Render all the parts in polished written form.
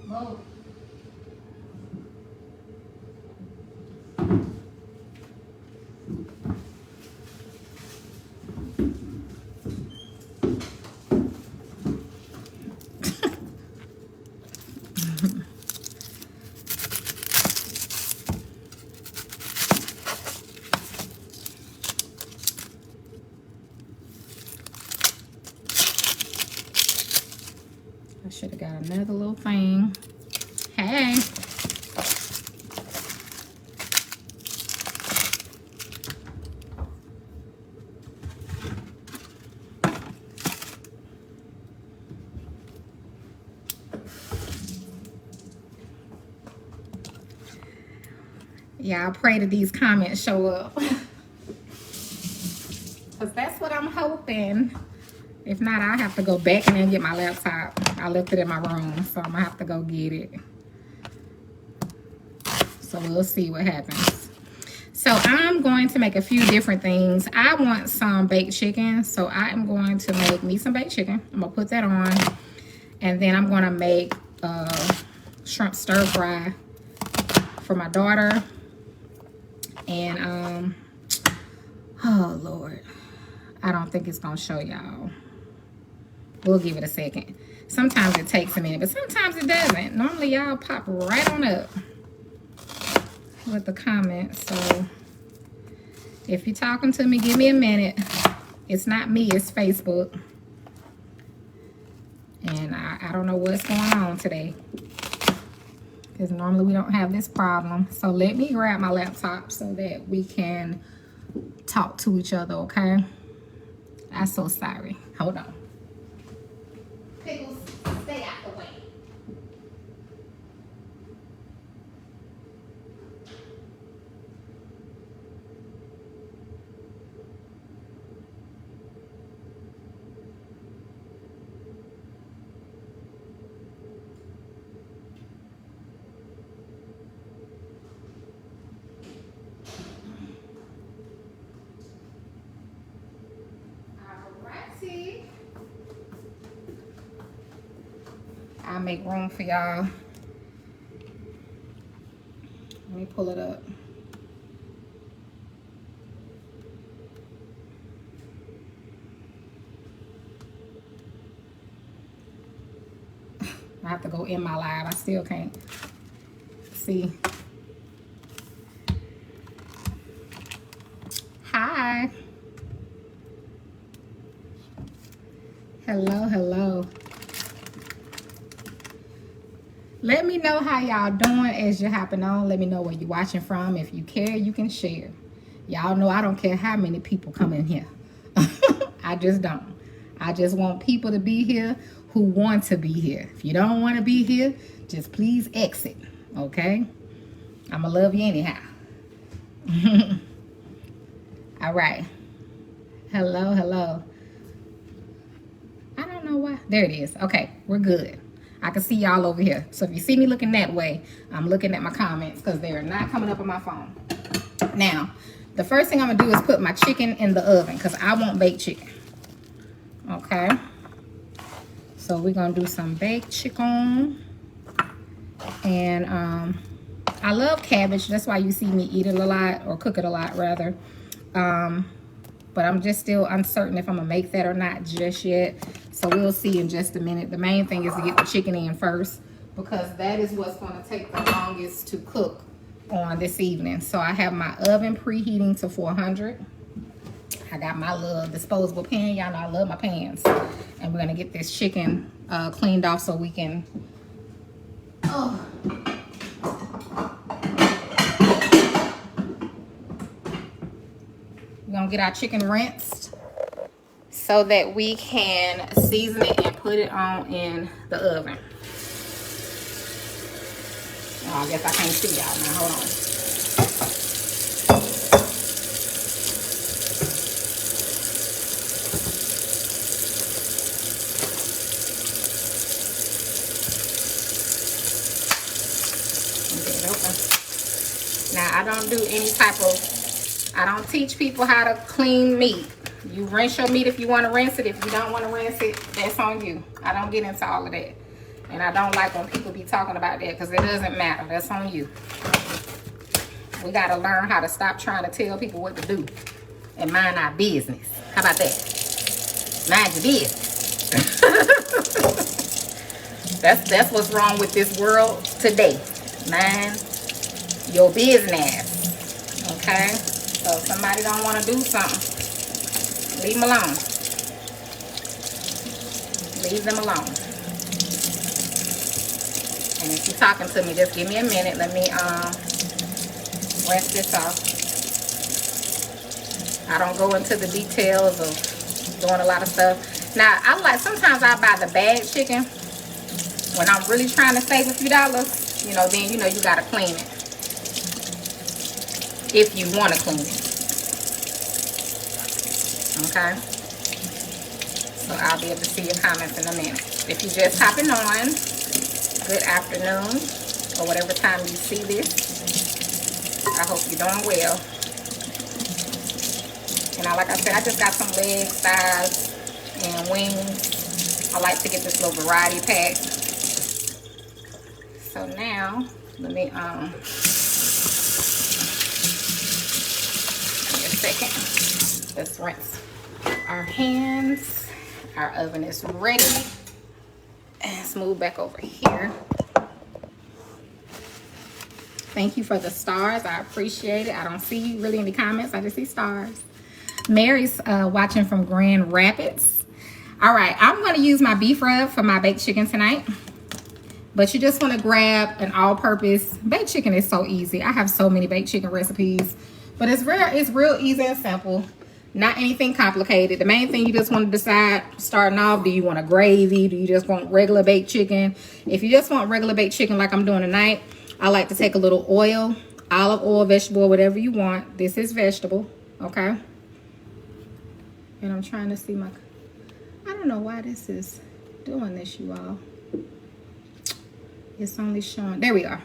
Move. I should have got another little thing. Hey. Y'all pray that these comments show up. Because that's what I'm hoping. If not, I'll have to go back and then get my laptop. I left it in my room, so I'm going to have to go get it. So we'll see what happens. So I'm going to make a few different things. I want some baked chicken, so I am going to make me some baked chicken. I'm going to put that on. And then I'm going to make shrimp stir fry for my daughter. And, oh, Lord. I don't think it's going to show y'all. We'll give it a second. Sometimes it takes a minute, but sometimes it doesn't. Normally, y'all pop right on up with the comments. So, if you're talking to me, give me a minute. It's not me, it's Facebook. And I don't know what's going on today. Because normally we don't have this problem. So, let me grab my laptop so that we can talk to each other, okay? I'm so sorry. Hold on. Pickles, stay out the way. I'll make room for y'all. Let me pull it up. I have to go in my live. I still can't see. Hi. Hello, hello. Let me know how y'all doing as you're hopping on. Let me know where you're watching from. If you care, you can share. Y'all know I don't care how many people come in here. I just don't. I just want people to be here who want to be here. If you don't want to be here, just please exit, okay? I'm going to love you anyhow. All right. Hello, hello. I don't know why. There it is. Okay, we're good. I can see y'all over here. So if you see me looking that way, I'm looking at my comments because they are not coming up on my phone. Now, the first thing I'm going to do is put my chicken in the oven because I want baked chicken. Okay. So we're going to do some baked chicken. And I love cabbage. That's why you see me eat it a lot or cook it a lot rather. But I'm just still uncertain if I'm going to make that or not just yet. So we'll see in just a minute. The main thing is to get the chicken in first because that is what's going to take the longest to cook on this evening. So I have my oven preheating to 400. I got my little disposable pan. Y'all know I love my pans. And we're going to get this chicken cleaned off so we can... Oh. We're going to get our chicken rinsed so that we can season it and put it on in the oven. Oh, I guess I can't see y'all now. Hold on. Get it open. Now, I don't do any type of... I don't teach people how to clean meat. You rinse your meat if you want to rinse it. If you don't want to rinse it, that's on you. I don't get into all of that. And I don't like when people be talking about that because it doesn't matter. That's on you. We got to learn how to stop trying to tell people what to do and mind our business. How about that? Mind your business. That's what's wrong with this world today. Mind your business. Okay? So if somebody don't want to do something, leave them alone. Leave them alone. And if you're talking to me, just give me a minute. Let me rinse this off. I don't go into the details of doing a lot of stuff. Now, sometimes I buy the bag chicken when I'm really trying to save a few dollars. You know, then you know you gotta clean it. If you want to clean it. Okay? So I'll be able to see your comments in a minute. If you're just hopping on, good afternoon, or whatever time you see this. I hope you're doing well. And like I said, I just got some legs, thighs, and wings. I like to get this little variety pack. So now, let me, give me a second. Let's rinse our hands. Our oven is ready. And let's move back over here. Thank you for the stars. I appreciate it. I don't see really any comments. I just see stars. Mary's watching from Grand Rapids. All right, I'm going to use my beef rub for my baked chicken tonight. But you just want to grab an all-purpose. Baked chicken is so easy. I have so many baked chicken recipes. But it's real easy and simple. Not anything complicated. The main thing you just want to decide starting off, do you want a gravy? Do you just want regular baked chicken? If you just want regular baked chicken like I'm doing tonight, I like to take a little oil, olive oil, vegetable, whatever you want. This is vegetable, okay? And I'm trying to see I don't know why this is doing this, you all. It's only showing, there we are.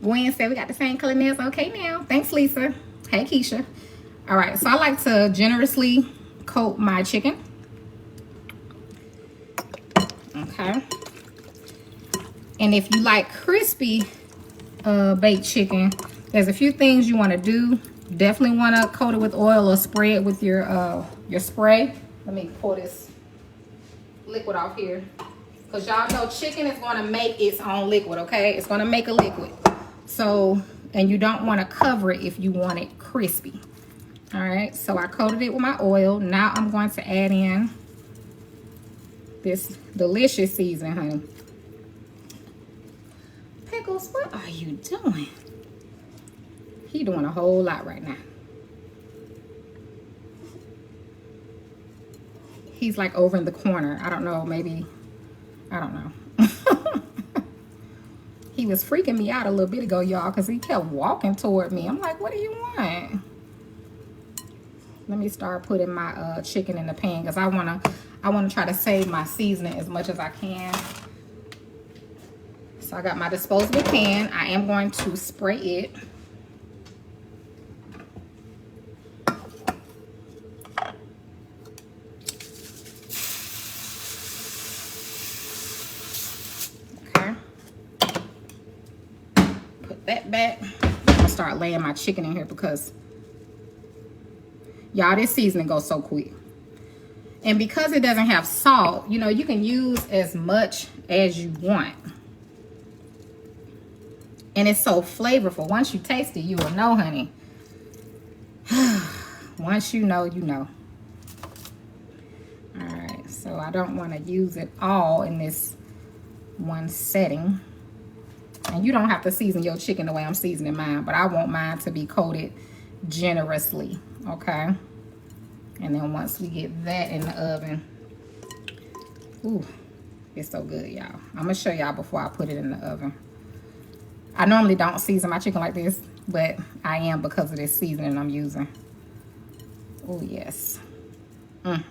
Gwen said we got the same color nails. Okay now, thanks Lisa. Hey Keisha. All right, so I like to generously coat my chicken. Okay. And if you like crispy baked chicken, there's a few things you want to do. Definitely want to coat it with oil or spray it with your spray. Let me pour this liquid off here. Because y'all know chicken is going to make its own liquid, okay? It's going to make a liquid. So, and you don't want to cover it if you want it crispy. All right, so I coated it with my oil. Now I'm going to add in this delicious seasoning, honey. Pickles, what are you doing? He doing a whole lot right now. He's like over in the corner. I don't know, maybe, I don't know. He was freaking me out a little bit ago, y'all, because he kept walking toward me. I'm like, what do you want? Let me start putting my chicken in the pan because I wanna try to save my seasoning as much as I can. So I got my disposable pan. I am going to spray it. Okay. Put that back. I'm gonna start laying my chicken in here because y'all, this seasoning goes so quick. And because it doesn't have salt, you know, you can use as much as you want. And it's so flavorful. Once you taste it, you will know, honey. Once you know, you know. All right, so I don't want to use it all in this one setting. And you don't have to season your chicken the way I'm seasoning mine, but I want mine to be coated generously, okay? And then once we get that in the oven, ooh, it's so good, y'all. I'm gonna show y'all before I put it in the oven. I normally don't season my chicken like this, but I am because of this seasoning I'm using. Oh yes. And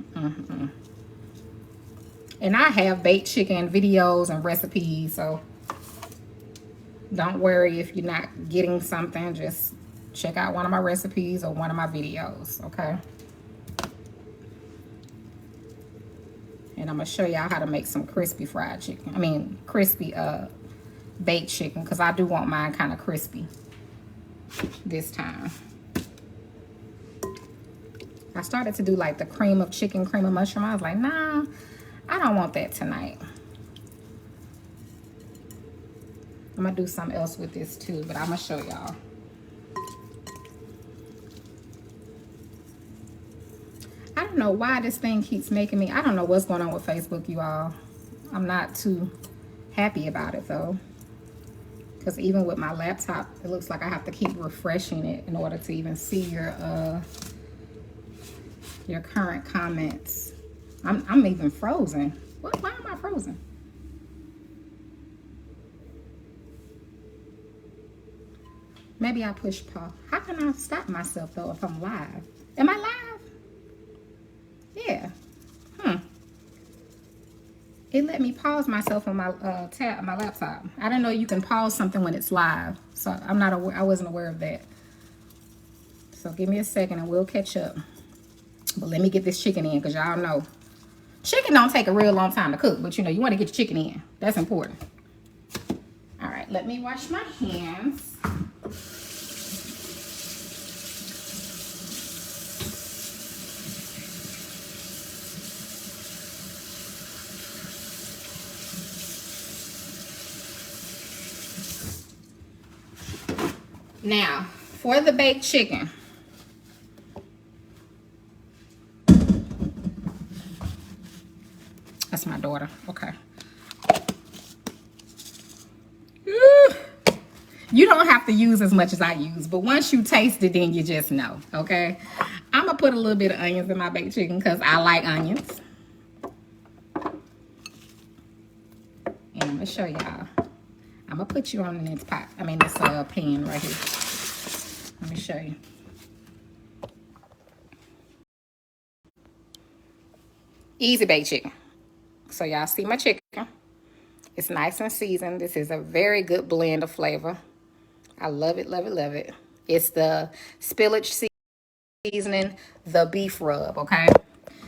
I have baked chicken videos and recipes, so don't worry if you're not getting something. Just check out one of my recipes or one of my videos, okay? And And I'm going to show y'all how to make some crispy fried chicken. I mean, crispy baked chicken, because I do want mine kind of crispy this time. I started to do like the cream of chicken, cream of mushroom. I was like, nah, I don't want that tonight. I'm going to do something else with this too, but I'm going to show y'all. I don't know why this thing keeps making me, I don't know what's going on with Facebook, you all. I'm not too happy about it though. Because even with my laptop, it looks like I have to keep refreshing it in order to even see your current comments. I'm even frozen. What? Why am I frozen? Maybe I push pause. How can I stop myself though if I'm live? Am I live? Yeah. It let me pause myself on my my laptop. I didn't know you can pause something when it's live. So I wasn't aware of that. So give me a second and we'll catch up. But let me get this chicken in, because y'all know chicken don't take a real long time to cook, but you know, you want to get your chicken in. That's important. All right, let me wash my hands. Now, for the baked chicken, that's my daughter. Okay. You don't have to use as much as I use, but once you taste it, then you just know, okay? I'm going to put a little bit of onions in my baked chicken because I like onions. And I'm going to show y'all. I'm going to put you on this pot. I mean, this pan right here. Let me show you. Easy baked chicken. So y'all see my chicken. It's nice and seasoned. This is a very good blend of flavor. I love it, love it, love it. It's the spillage seasoning, the beef rub, okay?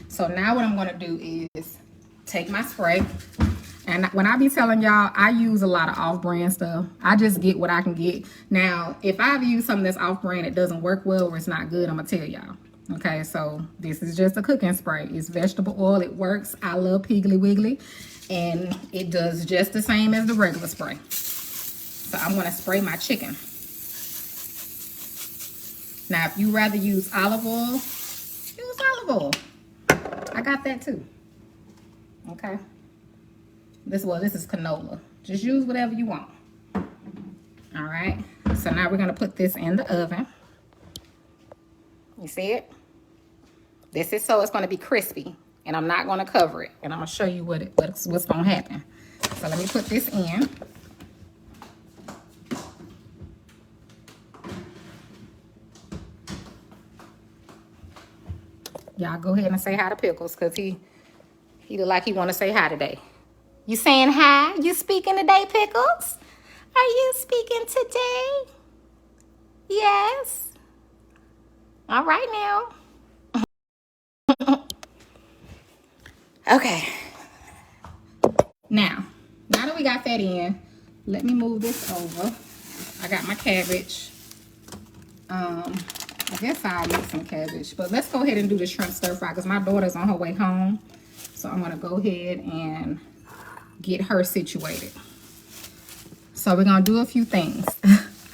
So now what I'm going to do is take my spray. And when I be telling y'all, I use a lot of off-brand stuff. I just get what I can get. Now, if I've used something that's off-brand, it doesn't work well or it's not good, I'm going to tell y'all. Okay, so this is just a cooking spray. It's vegetable oil. It works. I love Piggly Wiggly. And it does just the same as the regular spray. So I'm going to spray my chicken. Now, if you rather use olive oil, use olive oil. I got that too. Okay. This is canola. Just use whatever you want. All right. So now we're going to put this in the oven. You see it? This is so it's going to be crispy. And I'm not going to cover it. And I'm going to show you what's going to happen. So let me put this in. Y'all go ahead and say hi to Pickles, because he look like he want to say hi today. You saying hi? You speaking today, Pickles? Are you speaking today? Yes. All right now. Okay. Now that we got that in, let me move this over. I got my cabbage. I guess I'll use some cabbage, but let's go ahead and do the shrimp stir fry because my daughter's on her way home. So I'm gonna go ahead and get her situated. So we're gonna do a few things.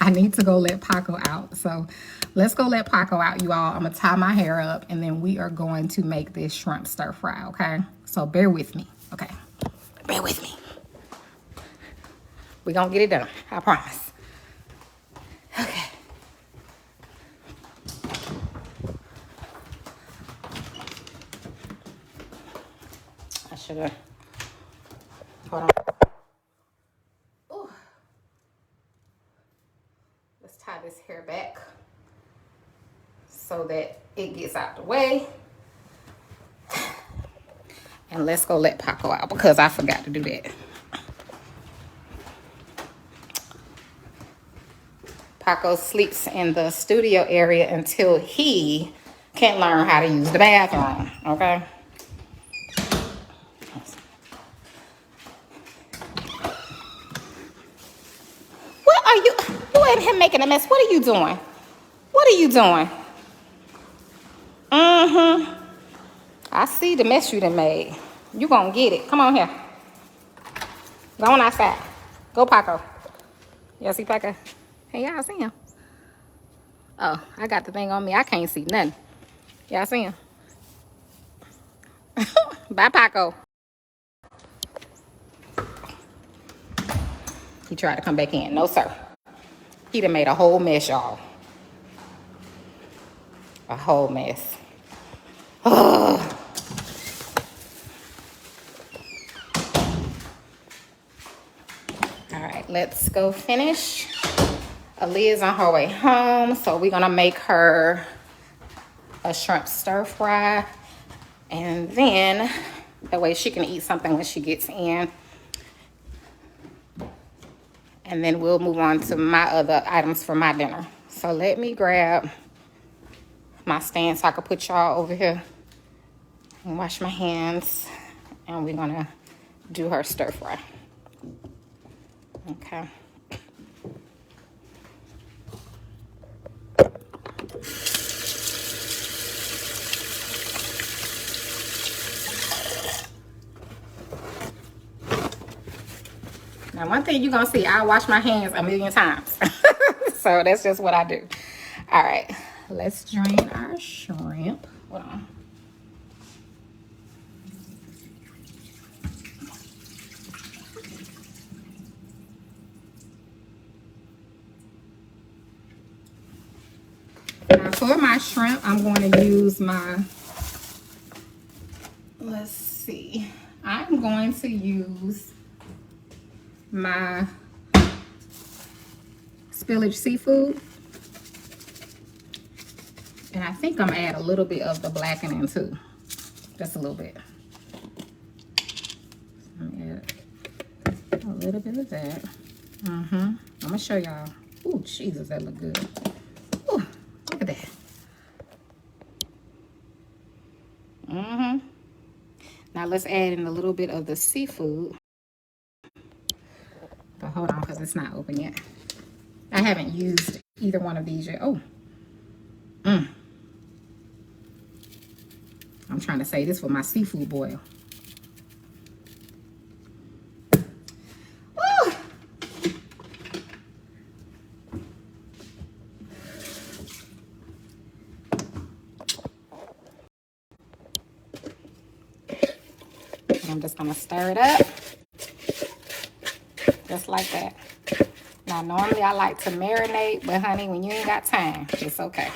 I need to go let Paco out. So let's go let Paco out, you all. I'm gonna tie my hair up and then we are going to make this shrimp stir fry, okay? So bear with me, okay? Bear with me. We're gonna get it done, I promise. Okay. I should have, hold on. Ooh. Let's tie this hair back so that it gets out the way. And let's go let Paco out because I forgot to do that. Paco sleeps in the studio area until he can learn how to use the bathroom, okay? You in here making a mess. What are you doing? What are you doing? I see the mess you done made. You gonna get it. Come on here. Go on outside. Go, Paco. Y'all see Paco? Hey, y'all see him? Oh, I got the thing on me. I can't see nothing. Y'all see him? Bye, Paco. He tried to come back in. No, sir. He done made a whole mess, y'all. A whole mess. Oh. All right, let's go finish. Aaliyah's on her way home, so we're gonna make her a shrimp stir fry, and then that way she can eat something when she gets in. And then we'll move on to my other items for my dinner. So let me grab my stand so I can put y'all over here and wash my hands. And we're gonna do her stir fry. Okay. Now, one thing you're going to see, I wash my hands a million times. So that's just what I do. All right. Let's drain our shrimp. Hold on. Now, for my shrimp, I'm going to use my, let's see. I'm going to use my spillage seafood, and I think I'm gonna add a little bit of the blackening too, just a little bit. Let me add a little bit of that. I'm gonna show y'all. Oh Jesus, that look good. Ooh, look at that. Now let's add in a little bit of the seafood. But hold on, because it's not open yet. I haven't used either one of these yet. Oh. I'm trying to say this for my seafood boil. Woo! I'm just going to stir it up. Just like that. Now, normally I like to marinate, but honey, when you ain't got time, it's okay.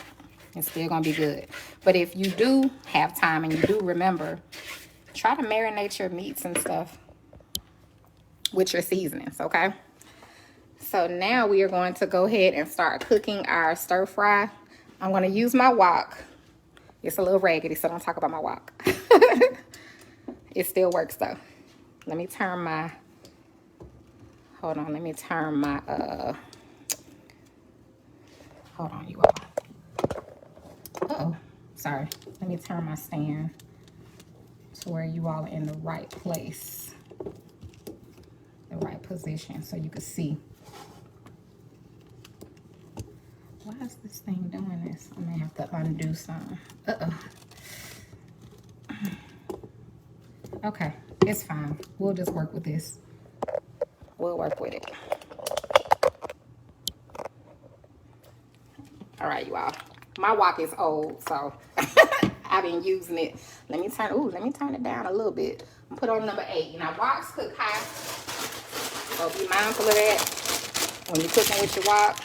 It's still gonna be good. But if you do have time and you do remember, try to marinate your meats and stuff with your seasonings, okay? So now we are going to go ahead and start cooking our stir fry. I'm gonna use my wok. It's a little raggedy, so don't talk about my wok. It still works though. Let me turn my, hold on, let me turn my, hold on, you all. Uh-oh, sorry. Let me turn my stand to where you all are in the right place, the right position, so you can see. Why is this thing doing this? I may have to undo some. Okay, it's fine. We'll just work with this. We'll work with it. All right, you all. My wok is old, so I've been using it. Let me turn it down a little bit. I'm put on number 8. Now, woks cook high, so be mindful of that when you're cooking with your wok.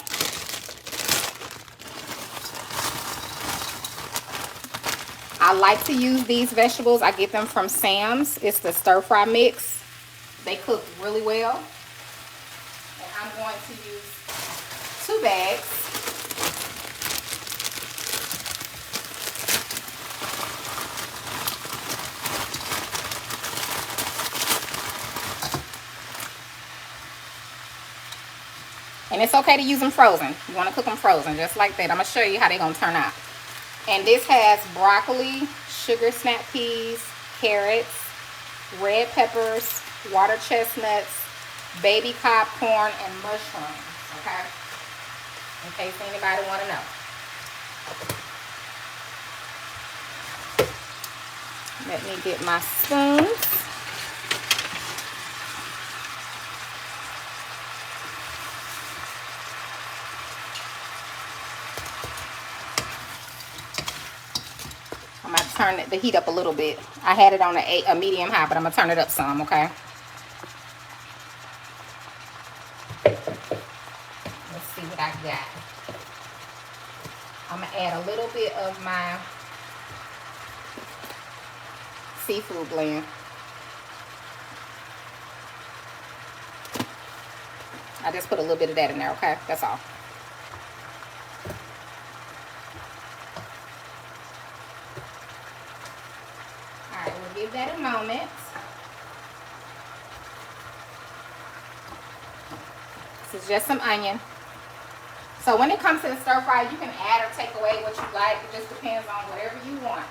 I like to use these vegetables. I get them from Sam's. It's the stir fry mix. They cook really well. And I'm going to use 2 bags. And it's okay to use them frozen. You want to cook them frozen, just like that. I'm going to show you how they're going to turn out. And this has broccoli, sugar snap peas, carrots, red peppers, water chestnuts, baby cod corn, and mushrooms. okay? In case anybody want to know. Let me get my spoons. I'm going to turn the heat up a little bit. I had it on a medium high, but I'm going to turn it up some, okay? Let's see what I got. I'm going to add a little bit of my seafood blend. I just put a little bit of that in there, okay? That's all. Alright, we'll give that a moment. This is just some onion. So when it comes to the stir fry, you can add or take away what you like. It just depends on whatever you want.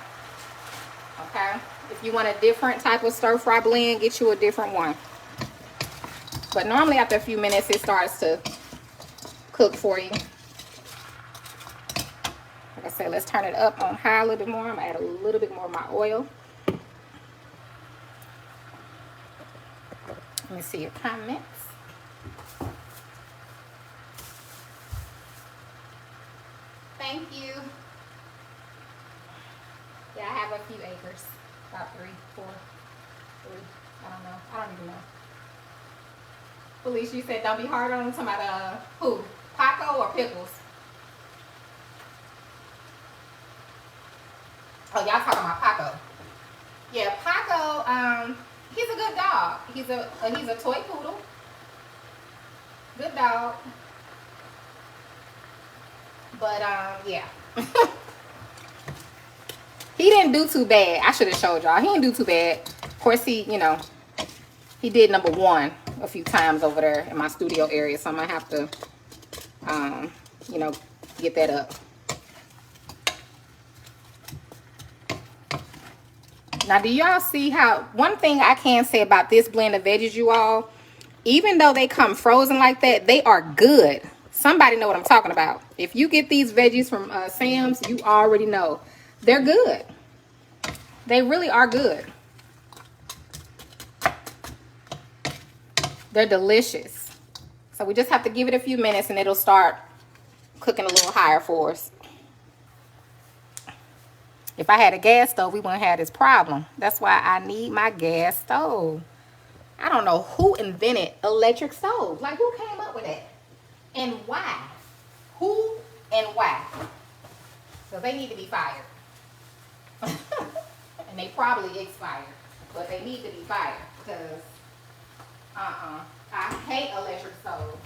Okay? If you want a different type of stir fry blend, get you a different one. But normally after a few minutes, it starts to cook for you. Like I said, let's turn it up on high a little bit more. I'm going to add a little bit more of my oil. Let me see your comments. Thank you. Yeah, I have a few acres. About 3, 4, 3. I don't know. I don't even know. Felicia, you said don't be hard on them. Talking about who? Paco or Pickles? Oh, y'all talking about Paco. Yeah, Paco, he's a good dog. He's a toy poodle. Good dog. But yeah. He didn't do too bad. I should have showed y'all. He didn't do too bad. Of course, he did number 1 a few times over there in my studio area, so I'm gonna have to get that up. Now, do y'all see how, one thing I can say about this blend of veggies, you all, even though they come frozen like that, they are good. Somebody know what I'm talking about. If you get these veggies from Sam's, you already know they're good. They really are good. They're delicious. So we just have to give it a few minutes and it'll start cooking a little higher for us. If I had a gas stove, we wouldn't have this problem. That's why I need my gas stove. I don't know who invented electric stoves. Like, who came up with that? And why? Who and why? So they need to be fired. And they probably expired. But they need to be fired. Because, I hate electric stoves.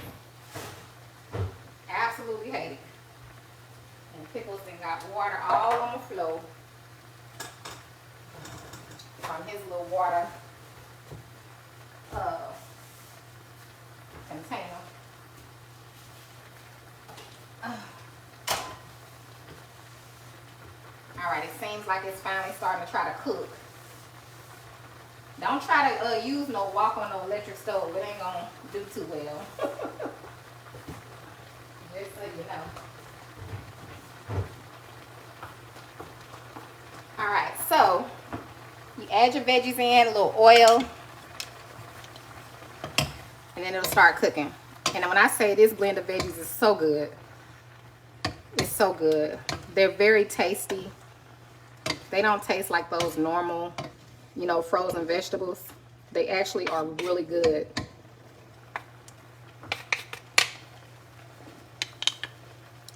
Absolutely hate it. And Pickles then got water all on the floor. From his little water container. Alright, it seems like it's finally starting to try to cook. Don't try to use no walk on no electric stove. It ain't gonna do too well. Just so you know. Alright, so you add your veggies in, a little oil, and then it'll start cooking. And when I say this blend of veggies is so good, it's so good. They're very tasty. They don't taste like those normal, frozen vegetables. They actually are really good.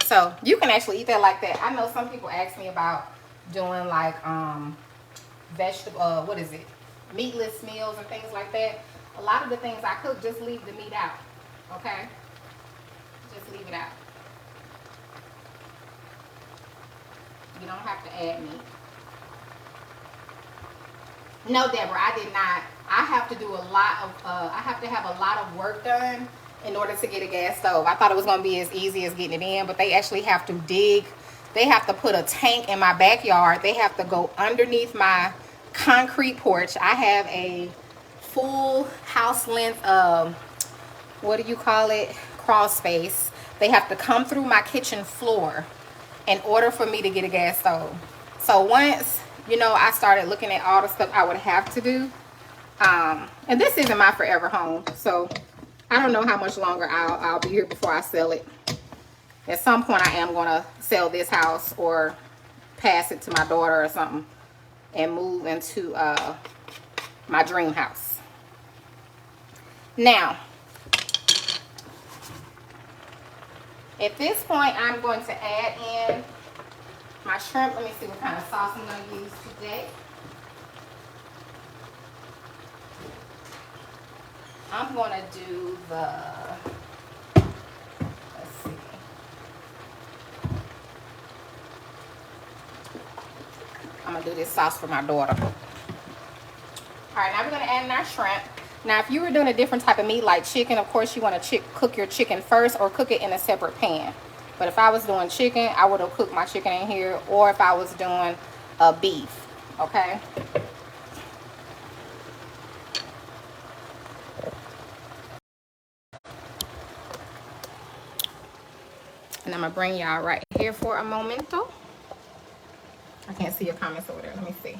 So you can actually eat that like that. I know some people ask me about doing like vegetable, meatless meals and things like that. A lot of the things I cook, just leave the meat out. Okay? Just leave it out. You don't have to add meat. No, Deborah, I did not. I have to do a lot of, I have to have a lot of work done in order to get a gas stove. I thought it was going to be as easy as getting it in, but they actually have to dig. They have to put a tank in my backyard. They have to go underneath my concrete porch. I have a full house length, what do you call it? crawl space. They have to come through my kitchen floor in order for me to get a gas stove. So once, you know, I started looking at all the stuff I would have to do, and this isn't my forever home, so I don't know how much longer I'll be here before I sell it. At some point I am going to sell this house or pass it to my daughter or something and move into my dream house. Now, at this point, I'm going to add in my shrimp. Let me see what kind of sauce I'm going to use today. I'm going to do the, let's see. I'm going to do this sauce for my daughter. All right, now we're going to add in our shrimp. Now, if you were doing a different type of meat like chicken, of course you want to cook your chicken first or cook it in a separate pan. But if I was doing chicken, I would have cooked my chicken in here, or if I was doing beef, okay? And I'm going to bring y'all right here for a momento. I can't see your comments over there. Let me see.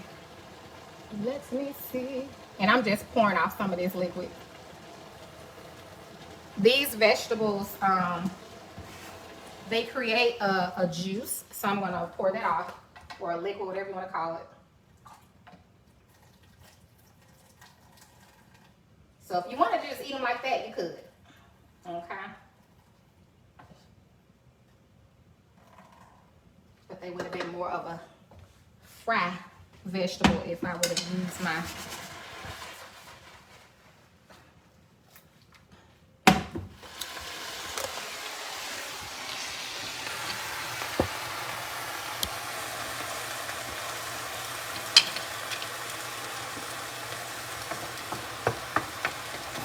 Let me see. And I'm just pouring off some of this liquid. These vegetables, they create a juice. So I'm going to pour that off, or a liquid, whatever you want to call it. So if you want to just eat them like that, you could. Okay. But they would have been more of a fry vegetable if I would have used my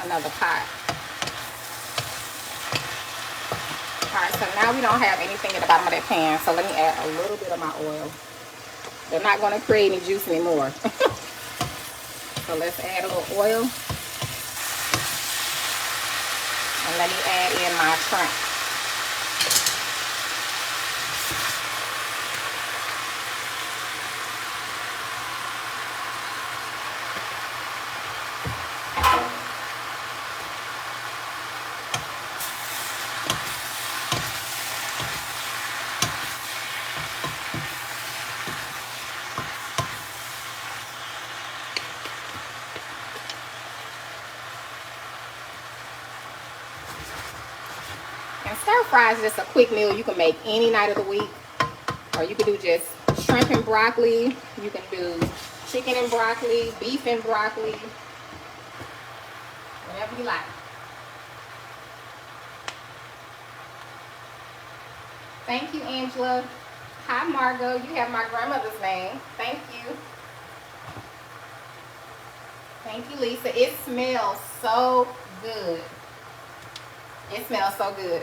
another pot. Alright, so now we don't have anything at the bottom of that pan, so let me add a little bit of my oil. They're not going to create any juice anymore. So let's add a little oil. And let me add in my shrimp. And stir fry is just a quick meal you can make any night of the week. Or you can do just shrimp and broccoli. You can do chicken and broccoli, beef and broccoli. Whatever you like. Thank you, Angela. Hi, Margot. You have my grandmother's name. Thank you. Thank you, Lisa. It smells so good. It smells so good.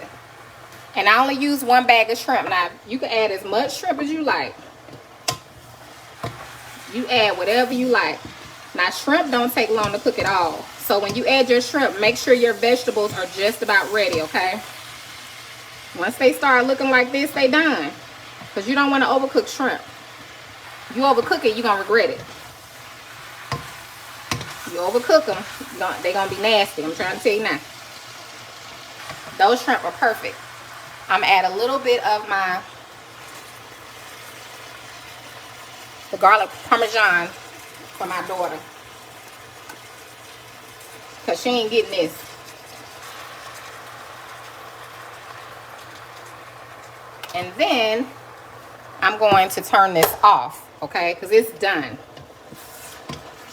And I only use 1 bag of shrimp. Now, you can add as much shrimp as you like. You add whatever you like. Now, shrimp don't take long to cook at all. So when you add your shrimp, make sure your vegetables are just about ready, okay? Once they start looking like this, they done. Because you don't want to overcook shrimp. You overcook it, you're going to regret it. You overcook them, they're going to be nasty. I'm trying to tell you now. Those shrimp are perfect. I'm going to add a little bit of the garlic parmesan for my daughter. Because she ain't getting this. And then I'm going to turn this off, okay? Because it's done.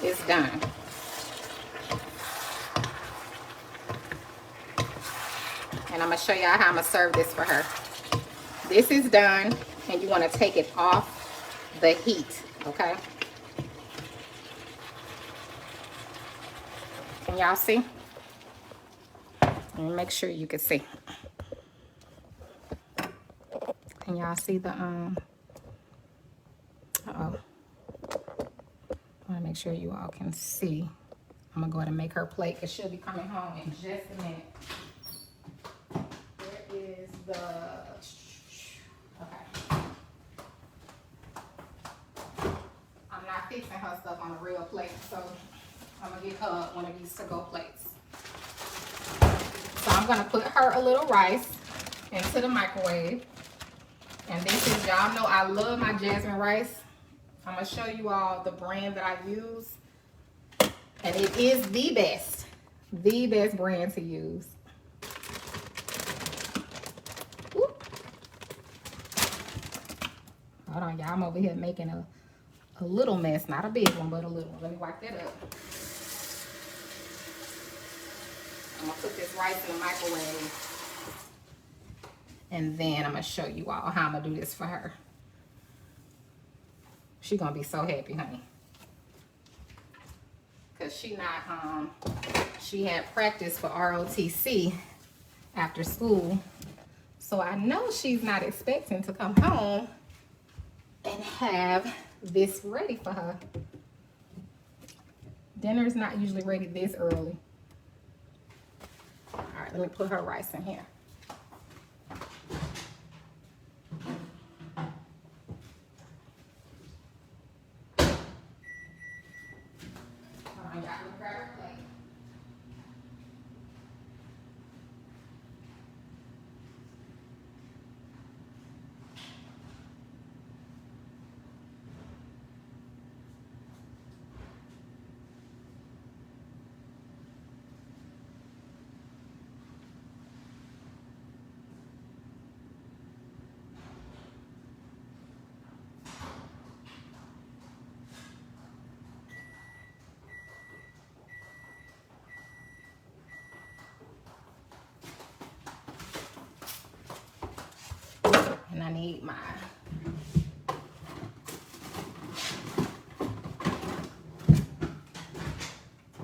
It's done. And I'm going to show y'all how I'm going to serve this for her. This is done, and you want to take it off the heat, okay? Can y'all see? Let me make sure you can see. Can y'all see the, uh-oh. I want to make sure you all can see. I'm going to go ahead and make her plate because she'll be coming home in just a minute. the, okay. I'm not fixing her stuff on a real plate, so I'm gonna get her one of these to-go plates. So I'm gonna put her a little rice into the microwave. And this is, y'all know I love my jasmine rice. I'm gonna show you all the brand that I use. And it is the best brand to use. Whoop. Hold on, y'all, I'm over here making a little mess, not a big one, but a little one. Let me wipe that up. I'm gonna put this rice in the microwave. And then I'm gonna show you all how I'm gonna do this for her. She's gonna be so happy, honey. Cause she had practice for ROTC after school. So I know she's not expecting to come home and have this ready for her. Dinner's not usually ready this early. All right, let me put her rice in here. And I need my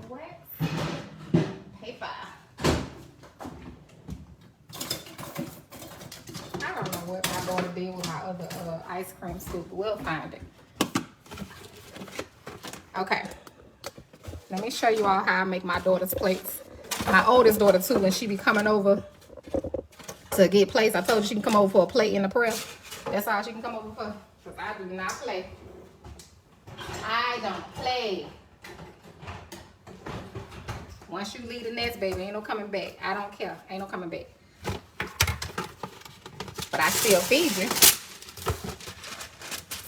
wax paper. I don't know what my daughter did with my other ice cream scoop. We'll find it. Okay. Let me show you all how I make my daughter's plates. My oldest daughter too, when she be coming over to get plates. I told her she can come over for a plate in the prep. That's all she can come over for. Because I do not play. I don't play. Once you leave the nest, baby, ain't no coming back. I don't care. Ain't no coming back. But I still feed you.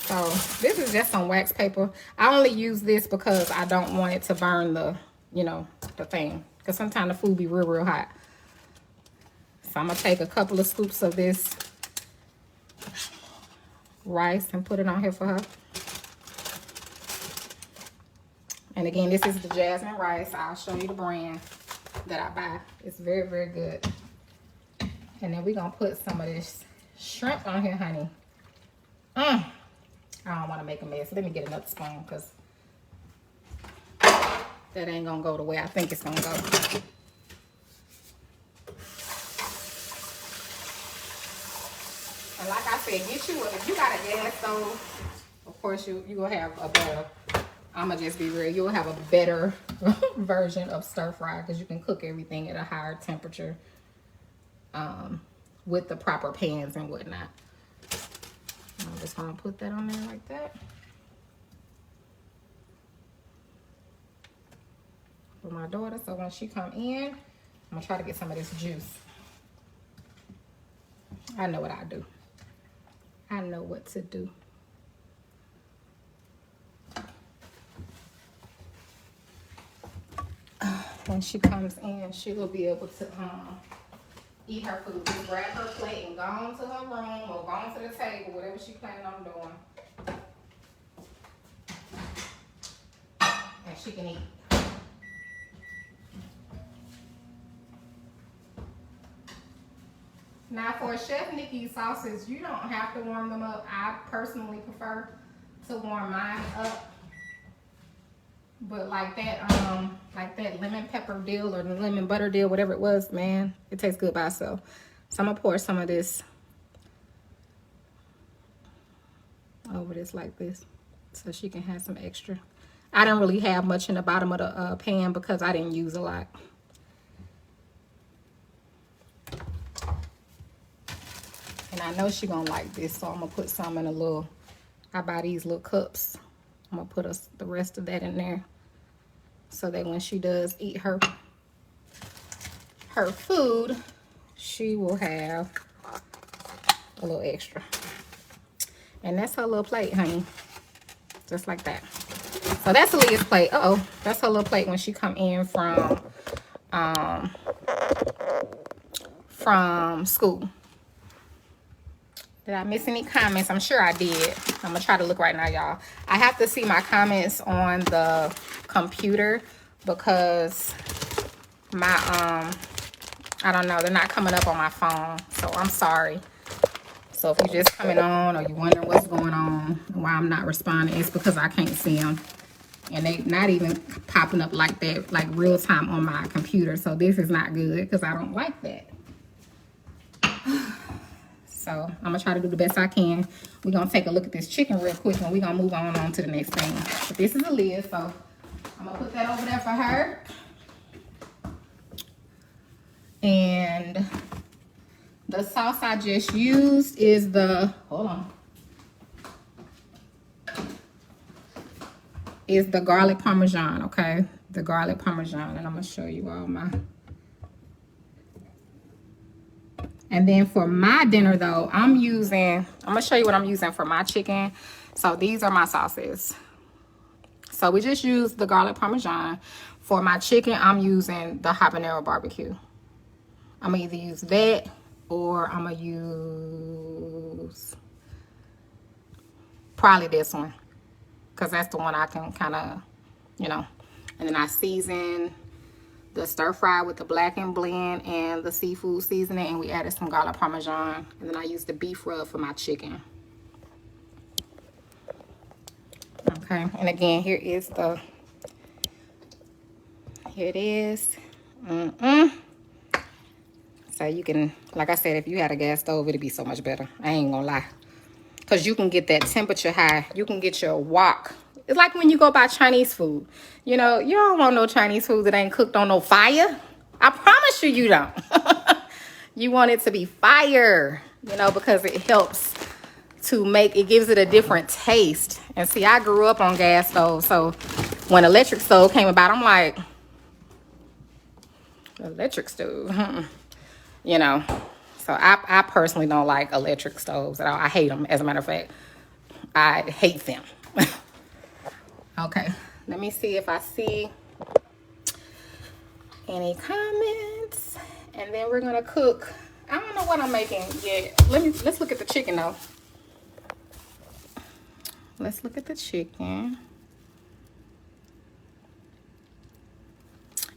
So this is just some wax paper. I only use this because I don't want it to burn the, you know, the thing. Because sometimes the food be real, real hot. So I'm going to take a couple of scoops of this rice and put it on here for her. And again, this is the jasmine rice. I'll show you the brand that I buy. It's very, very good. And then we're going to put some of this shrimp on here, honey. I don't want to make a mess. Let me get another spoon because that ain't going to go the way I think it's going to go. And like I said, get you, if you got a gas stove, of course you will have a better, I'm going to just be real, you'll have a better version of stir fry because you can cook everything at a higher temperature with the proper pans and whatnot. I'm just going to put that on there like that. For my daughter, so when she come in, I'm going to try to get some of this juice. I know what I do. I know what to do. When she comes in, she will be able to eat her food. Just grab her plate and go on to her room or go on to the table, whatever she's planning on doing. And she can eat. Now for Chef Nikki's sauces, you don't have to warm them up. I personally prefer to warm mine up. But like that lemon pepper deal or the lemon butter deal, whatever it was, man, it tastes good by itself. So I'm gonna pour some of this over this like this so she can have some extra. I didn't really have much in the bottom of the pan because I didn't use a lot. And I know she gonna like this, so I'm gonna put some in a little, I buy these little cups. I'm gonna put the rest of that in there so that when she does eat her food, she will have a little extra. And that's her little plate, honey. Just like that. So that's Aaliyah's plate. Uh-oh. That's her little plate when she come in from school. Did I miss any comments? I'm sure I did. I'm gonna try to look right now, y'all. I have to see my comments on the computer because my I don't know, they're not coming up on my phone, so I'm sorry. So if you're just coming on or you're wondering what's going on and why I'm not responding, it's because I can't see them. And they not even popping up like that, like real time on my computer. So this is not good because I don't like that. So I'm gonna try to do the best I can. We're gonna take a look at this chicken real quick and we're gonna move on to the next thing. But this is a lid, so I'm gonna put that over there for her. And the sauce I just used is the, hold on, is the garlic parmesan, okay? The garlic parmesan, and I'm gonna show you all my. And then for my dinner though, I'm gonna show you what I'm using for my chicken. So these are my sauces. So we just used the garlic parmesan. For my chicken, I'm using the habanero barbecue. I'm gonna either use that or I'm gonna use probably this one, because that's the one I can kind of, you know. And then I season the stir fry with the blackened blend and the seafood seasoning, and we added some garlic parmesan. And then I used the beef rub for my chicken. Okay, and again, here it is. So you can, like I said, if you had a gas stove, it'd be so much better. I ain't gonna lie. Because you can get that temperature high. You can get your wok. It's like when you go buy Chinese food. You know, you don't want no Chinese food that ain't cooked on no fire. I promise you, you don't. You want it to be fire, you know, because it helps to make, it gives it a different taste. And see, I grew up on gas stoves. So when electric stove came about, I'm like, electric stove, you know. So I personally don't like electric stoves at all. I hate them. As a matter of fact, I hate them. Okay, let me see if I see any comments, and then we're gonna cook. I don't know what I'm making yet. Let's look at the chicken though. Let's look at the chicken.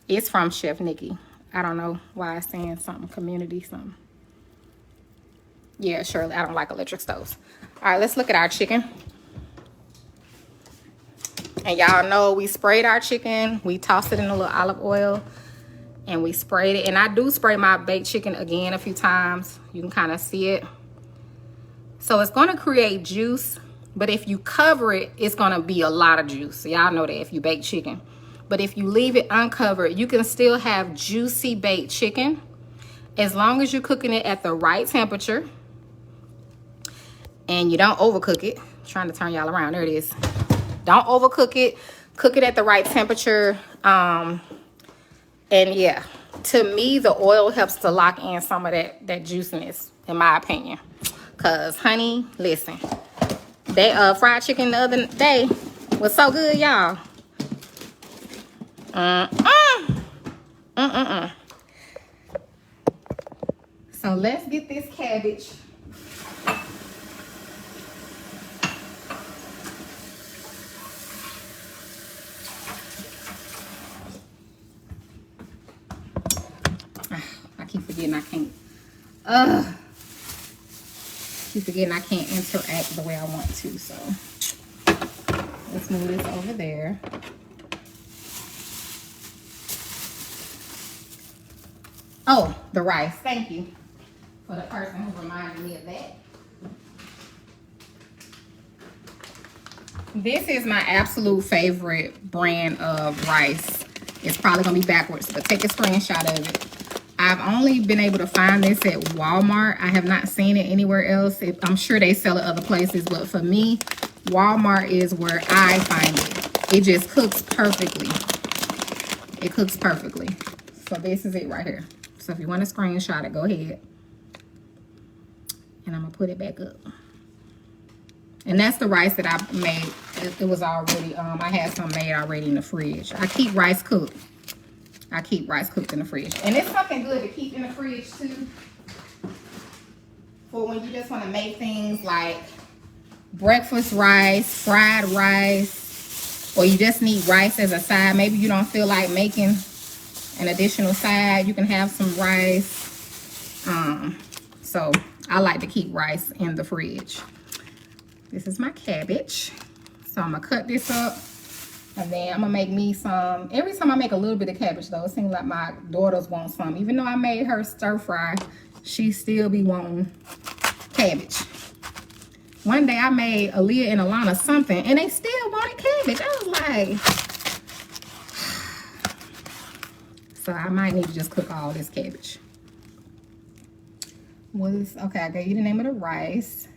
It's from Chef Nikki. I don't know why it's saying something, community something. Yeah, Shirley, I don't like electric stoves. All right, let's look at our chicken. And y'all know we sprayed our chicken. We tossed it in a little olive oil and we sprayed it. And I do spray my baked chicken again a few times. You can kind of see it. So it's going to create juice. But if you cover it, it's going to be a lot of juice. Y'all know that if you bake chicken. But if you leave it uncovered, you can still have juicy baked chicken as long as you're cooking it at the right temperature and you don't overcook it. I'm trying to turn y'all around. There it is. Don't overcook it. Cook it at the right temperature. And yeah, to me, the oil helps to lock in some of that juiciness, in my opinion. Because, honey, listen. That fried chicken the other day was so good, y'all. So let's get this cabbage. I keep forgetting I can't. Keep forgetting I can't interact the way I want to. So let's move this over there. Oh, the rice. Thank you for the person who reminded me of that. This is my absolute favorite brand of rice. It's probably going to be backwards, but take a screenshot of it. I've only been able to find this at Walmart. I have not seen it anywhere else. I'm sure they sell it other places, but for me, Walmart is where I find it. It just cooks perfectly. It cooks perfectly. So this is it right here. So if you want to screenshot it, go ahead. And I'm going to put it back up. And that's the rice that I made. It was already, I had some made already in the fridge. I keep rice cooked. I keep rice cooked in the fridge. And it's something good to keep in the fridge too. For when you just want to make things like breakfast rice, fried rice, or you just need rice as a side. Maybe you don't feel like making an additional side. You can have some rice. So I like to keep rice in the fridge. This is my cabbage. So I'm going to cut this up. And then I'm going to make me some. Every time I make a little bit of cabbage, though, it seems like my daughters want some. Even though I made her stir fry, she still be wanting cabbage. One day I made Aaliyah and Alana something, and they still wanted cabbage. I was like, so I might need to just cook all this cabbage. Okay, I gave you the name of the rice.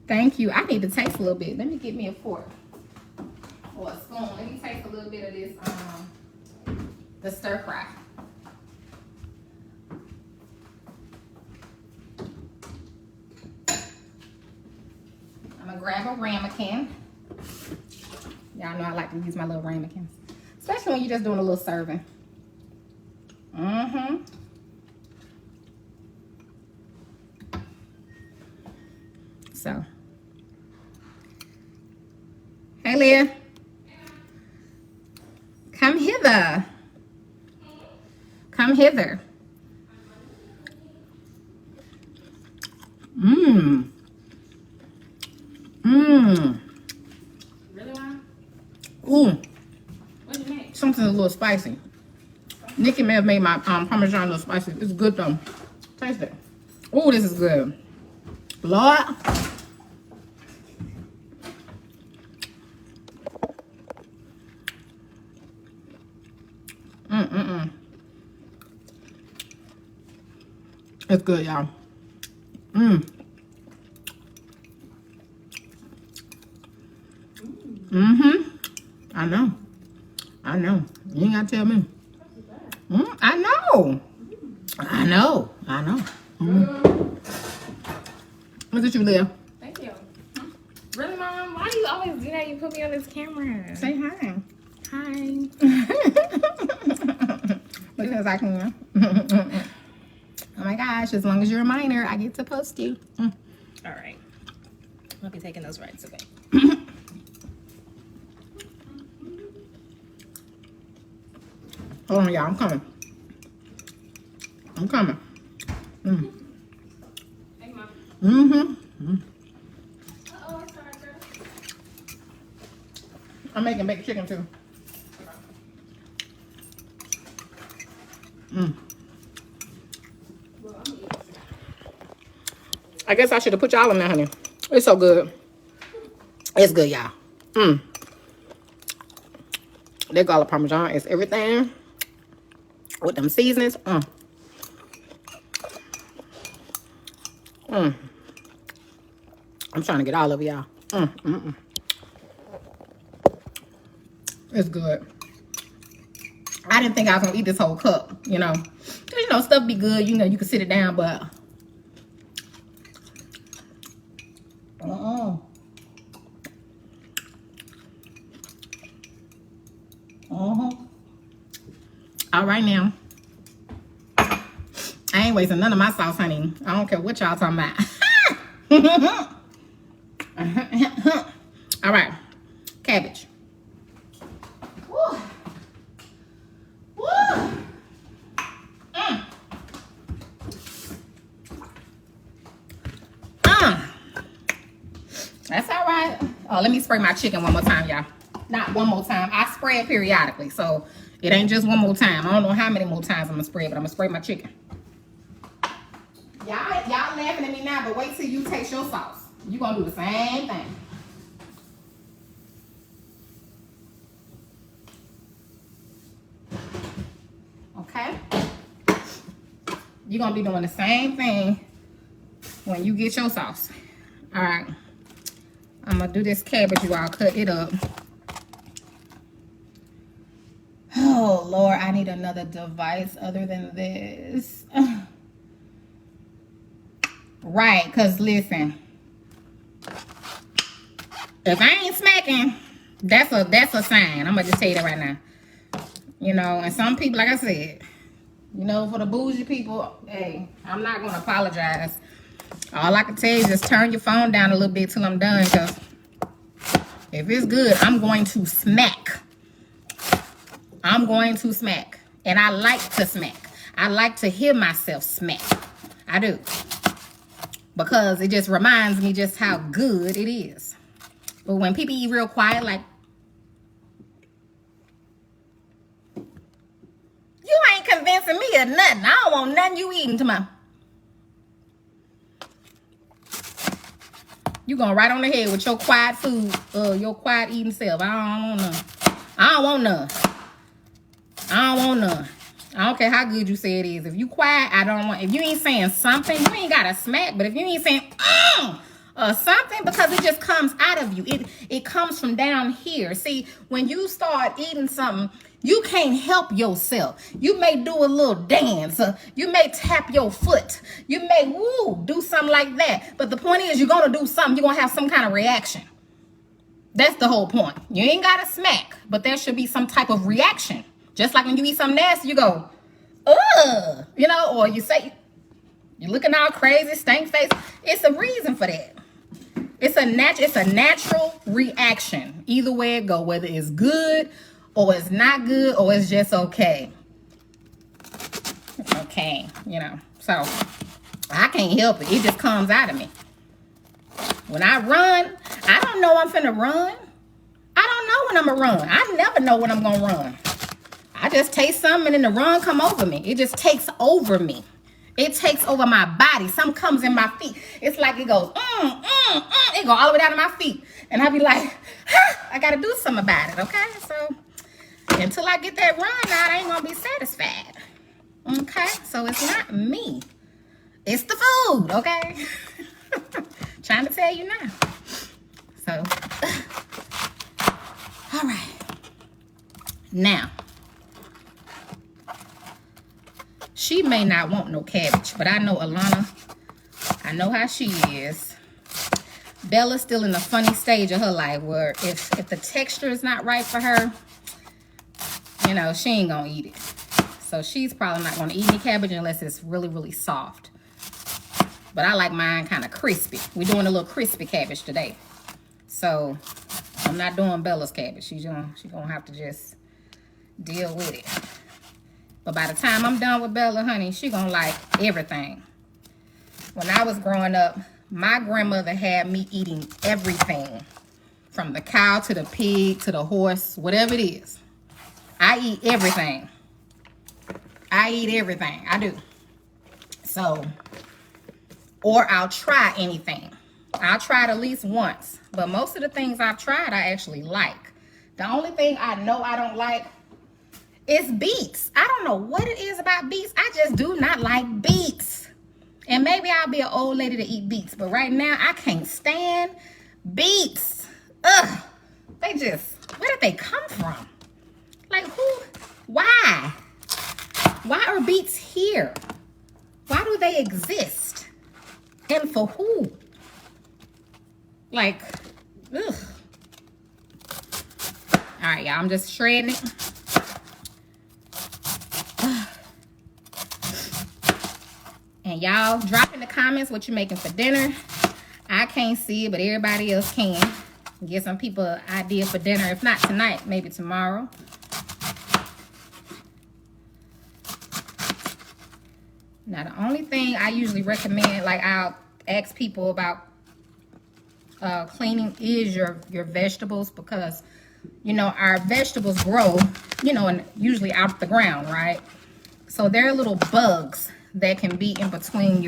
Thank you. I need to taste a little bit. Let me get me a fork or a spoon. Let me taste a little bit of this, the stir fry. I'm gonna grab a ramekin. Y'all know I like to use my little ramekins, especially when you're just doing a little serving. So, hey Leah, come hither. Come hither. Really, Mom? Ooh. What'd you make? Something a little spicy. Nikki may have made my Parmesan a little spicy. It's good though. Taste it. Ooh, this is good. Lord. It's good, y'all. I know. I know. You ain't gotta tell me. I know. I know. I know. Look at you, Leah. Thank you. Really, Mom? Why do you always do that? You put me on this camera. Say hi. Hi. Because I can. Oh my gosh, as long as you're a minor, I get to post you. All right. I'll be taking those rights away. Hold on, y'all. I'm coming. I'm coming. Hey, Mom. Uh-oh, I'm sorry, girl. I'm making baked chicken too. I guess I should have put y'all in there, honey. It's so good. It's good, y'all. That garlic parmesan is everything. With them seasonings. I'm trying to get all of y'all. It's good. I didn't think I was gonna eat this whole cup, you know. 'Cause, you know, stuff be good, you know, you can sit it down, but all right now. I ain't wasting none of my sauce, honey. I don't care what y'all talking about. All right, cabbage. Woo. Woo. That's all right. Oh, let me spray my chicken one more time, y'all. Not one more time. I spray it periodically, so it ain't just one more time. I don't know how many more times I'm gonna spray it, but I'm gonna spray my chicken. Y'all laughing at me now, but wait till you taste your sauce. You gonna do the same thing. Okay? You're going to be doing the same thing when you get your sauce. All right. I'm going to do this cabbage, you all. Cut it up. Oh, Lord, I need another device other than this. Right, because listen, if I ain't smacking, that's a sign. I'm going to just tell you that right now. You know, and some people, like I said, you know, for the bougie people, hey, I'm not going to apologize. All I can tell you is just turn your phone down a little bit till I'm done, because if it's good, I'm going to smack. I'm going to smack. And I like to smack. I like to hear myself smack. I do. Because it just reminds me just how good it is. But when people eat real quiet, like, you ain't convincing me of nothing. I don't want nothing you eating tomorrow. You going right on the head with your quiet food, your quiet eating self. I don't want none. I don't want none. I don't want none. I don't care how good you say it is. If you quiet, I don't want. If you ain't saying something, you ain't got to smack. But if you ain't saying or something, because it just comes out of you. It comes from down here. See, when you start eating something, you can't help yourself. You may do a little dance. You may tap your foot. You may do something like that. But the point is, you're going to do something. You're going to have some kind of reaction. That's the whole point. You ain't got to smack, but there should be some type of reaction. Just like when you eat something nasty, you go, ugh, you know, or you say, you're looking all crazy, stank face. It's a reason for that. It's a natural reaction. Either way it go, whether it's good or it's not good or it's just okay. It's okay, you know. So I can't help it. It just comes out of me. When I run, I don't know I'm finna run. I don't know when I'm gonna run. I never know when I'm gonna run. I just taste something and then the run come over me. It just takes over me. It takes over my body. Something comes in my feet. It's like it goes, It go all the way down to my feet. And I be like, I got to do something about it, okay? So until I get that run out, I ain't going to be satisfied. Okay? So it's not me. It's the food, okay? Trying to tell you now. So, all right. Now, she may not want no cabbage, but I know Alana. I know how she is. Bella's still in a funny stage of her life where if the texture is not right for her, you know, she ain't gonna eat it. So she's probably not gonna eat any cabbage unless it's really, really soft. But I like mine kind of crispy. We're doing a little crispy cabbage today. So I'm not doing Bella's cabbage. She's gonna have to just deal with it. But by the time I'm done with Bella, honey, she gonna like everything. When I was growing up, my grandmother had me eating everything. From the cow to the pig to the horse, whatever it is. I eat everything. I eat everything. I do. So, or I'll try anything. I'll try it at least once. But most of the things I've tried, I actually like. The only thing I know I don't like, it's beets. I don't know what it is about beets. I just do not like beets. And maybe I'll be an old lady to eat beets. But right now, I can't stand beets. Ugh. They just, where did they come from? Like who? Why? Why are beets here? Why do they exist? And for who? Like, ugh. All right, y'all. I'm just shredding it. And y'all drop in the comments what you're making for dinner. I can't see it, but everybody else can. Get some people an idea for dinner. If not tonight, maybe tomorrow. Now, the only thing I usually recommend, like I'll ask people about cleaning is your vegetables, because, you know, our vegetables grow, you know, and usually out the ground, right? So there are little bugs that can be in between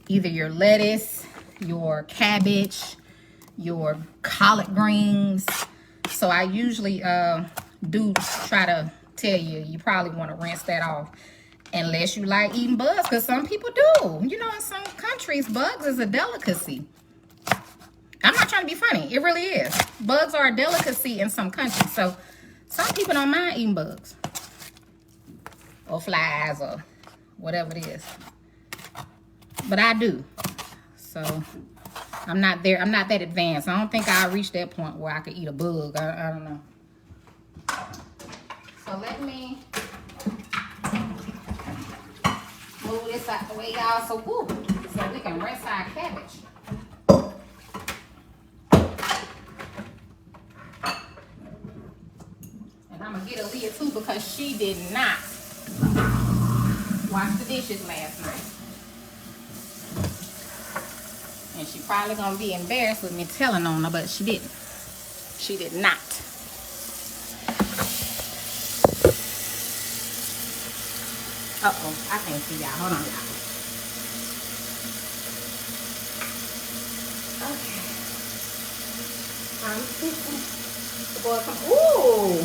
either your lettuce, your cabbage, your collard greens. So I usually do try to tell you, you probably want to rinse that off Unless you like eating bugs, because some people do. You know, in some countries, bugs is a delicacy. I'm not trying to be funny. It really is. Bugs are a delicacy in some countries. So some people don't mind eating bugs. Or flies or whatever it is. But I do. So I'm not there. I'm not that advanced. I don't think I'll reach that point where I could eat a bug. I don't know. So let me move this out the way, y'all. So we can rinse our cabbage. And I'm gonna get Aaliyah too because she did not wash the dishes last night. And she probably gonna be embarrassed with me telling on her, but she didn't. She did not. Uh-oh, I can't see y'all. Hold on, y'all. Okay. I'm fixing the boy come. Ooh,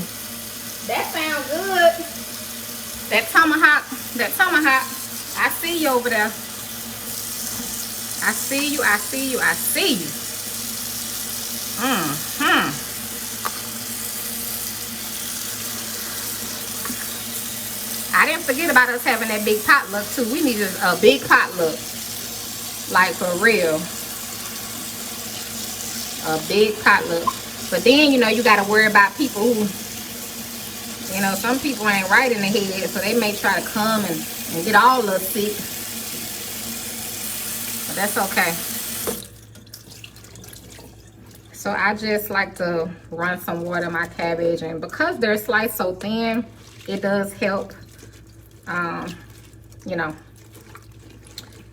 that sounds good. That tomahawk. I see you over there. I see you. I didn't forget about us having that big potluck too. We needed a big potluck. Like for real. A big potluck. But then, you know, you got to worry about people who, you know, some people ain't right in the head. So they may try to come and get all of us sick. But that's okay. So I just like to run some water in my cabbage. And because they're sliced so thin, it does help. You know.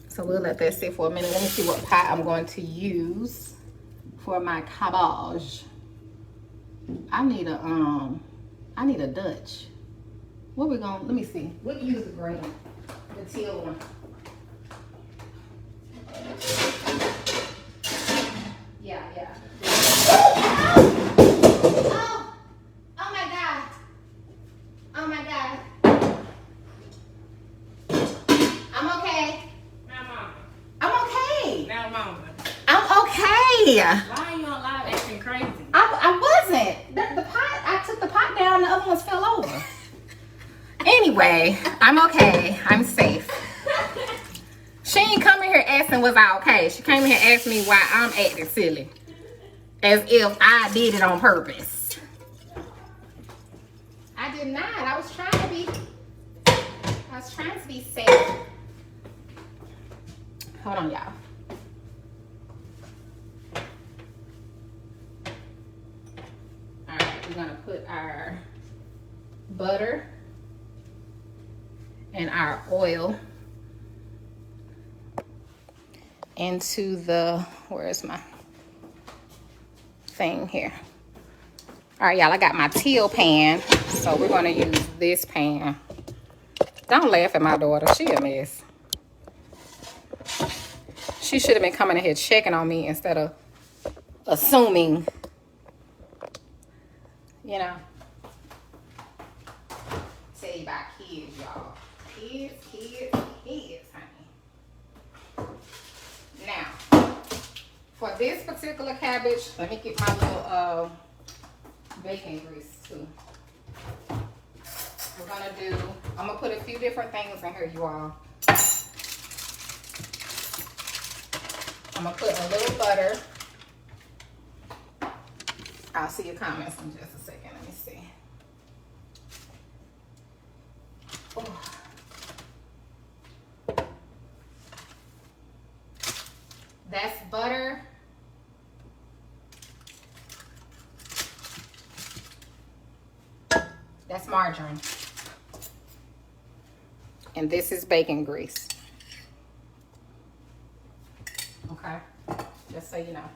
So we'll let that sit for a minute. Let me see what pot I'm going to use for my cabbage. I need a Dutch. What we gonna, let me see. We can use the green one, the teal one. Yeah. Oh my God. I'm okay. I'm okay. I'm okay. Why are you on live acting crazy? I wasn't. The pot, I took the pot down, the other ones fell over. Anyway, I'm okay. I'm safe. She ain't coming here asking was I okay. She came here and asked me why I'm acting silly. As if I did it on purpose. I did not. I was trying to be safe. Hold on, y'all. Alright, we're gonna put our butter and our oil into the, where's my thing here? All right, y'all, I got my teal pan, so we're gonna use this pan. Don't laugh at my daughter, she a mess. She should have been coming in here checking on me instead of assuming, you know. Tell you about kids, y'all. Kids, honey. Now, for this particular cabbage, let me get my little bacon grease too. I'm gonna put a few different things in here, you all. I'm gonna put a little butter. I'll see your comments in just a second. Let me see. Oh. That's butter. That's margarine. And this is bacon grease. Okay, just so you know.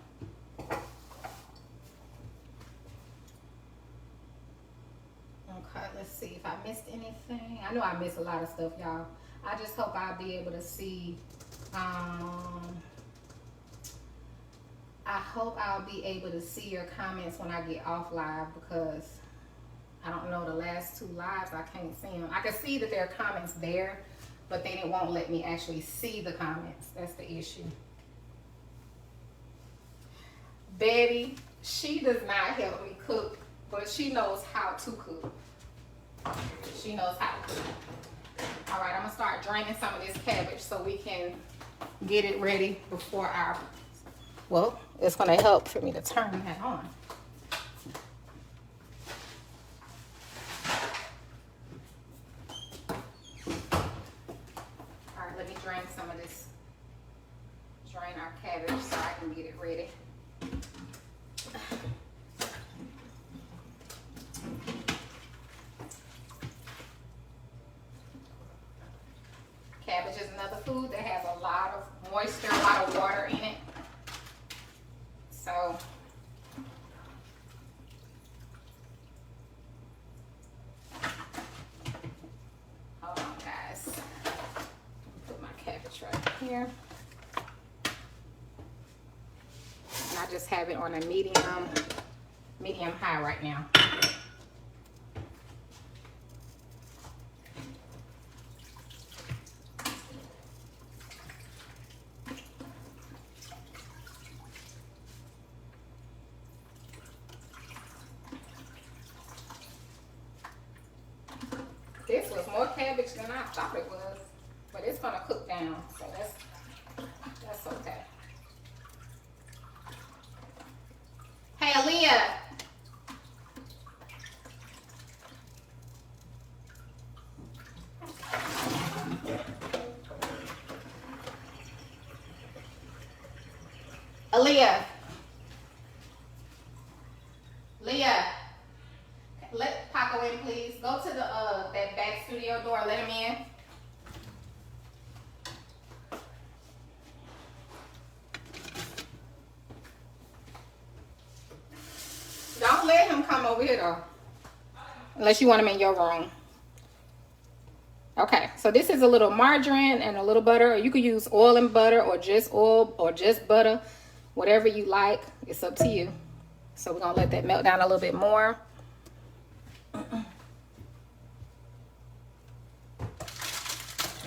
Okay, let's see if I missed anything. I know I missed a lot of stuff, y'all. I just hope I'll be able to see, I hope I'll be able to see your comments when I get off live, because I don't know the last 2 lives. I can't see them. I can see that there are comments there, but then it won't let me actually see the comments. That's the issue. Betty, she does not help me cook, but she knows how to cook. She knows how to cook. All right, I'm gonna start draining some of this cabbage so we can get it ready before our, well, it's gonna help for me to turn that on. All right, let me drain some of this, drain our cabbage so I can get it ready. Cabbage is another food that has a lot of moisture, a lot of water in it. So, hold on guys. Put my cabbage right here. And I just have it on a medium high right now. This was more cabbage than I thought it was, but it's gonna cook down, so that's okay. Hey, Aaliyah. Aaliyah. Leah. Let Paco in, please. Go to the that back studio door. Let him in. Don't let him come over here though, unless you want him in your room. Okay, so this is a little margarine and a little butter, or you could use oil and butter, or just oil, or just butter, whatever you like. It's up to you. So we're gonna let that melt down a little bit more.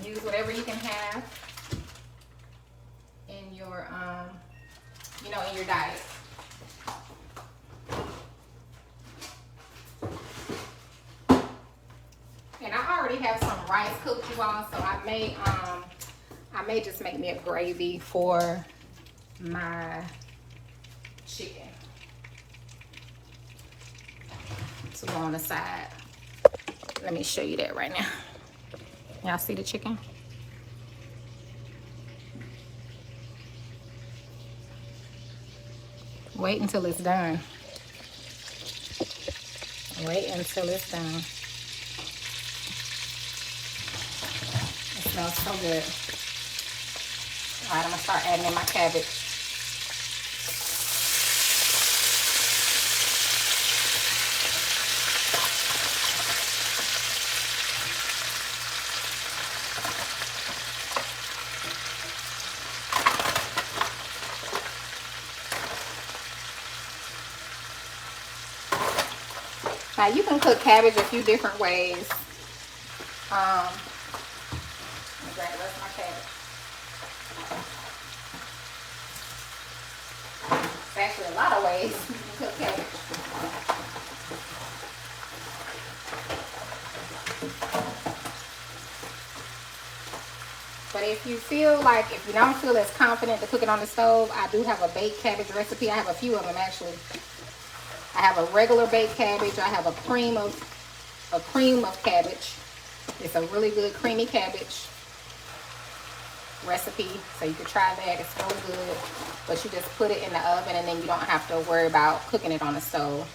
Use whatever you can have in your, you know, in your diet. And I already have some rice cooked, you all, so I may just make me a gravy for my chicken to go on the side. Let me show you that right now. Y'all see the chicken? Wait until it's done. Wait until it's done. It smells so good. All right, I'm gonna start adding in my cabbage. Now you can cook cabbage a few different ways. Let me grab the rest of my cabbage. There's actually a lot of ways you can cook cabbage. But if you don't feel as confident to cook it on the stove, I do have a baked cabbage recipe. I have a few of them actually. I have a regular baked cabbage. I have a cream of cabbage. It's a really good creamy cabbage recipe, so you can try that. It's so good. But you just put it in the oven, and then you don't have to worry about cooking it on the stove.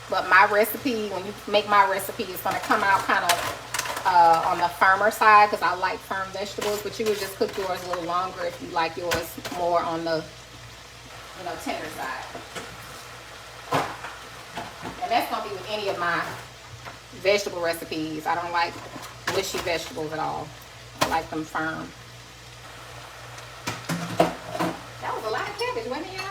But my recipe, when you make my recipe, it's going to come out kind of on the firmer side, because I like firm vegetables. But you would just cook yours a little longer if you like yours more on the tender side. And that's gonna be with any of my vegetable recipes. I don't like mushy vegetables at all. I like them firm. That was a lot of cabbage, wasn't it, y'all?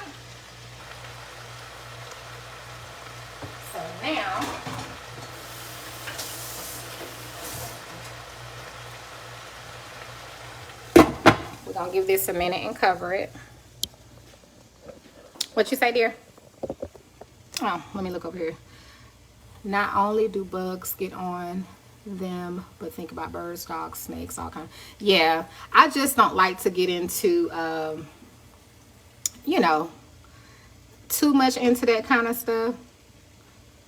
We're gonna give this a minute and cover it. What you say, dear? Oh, let me look over here. Not only do bugs get on them, but think about birds, dogs, snakes, all kinds. Yeah, I just don't like to get into, you know, too much into that kind of stuff.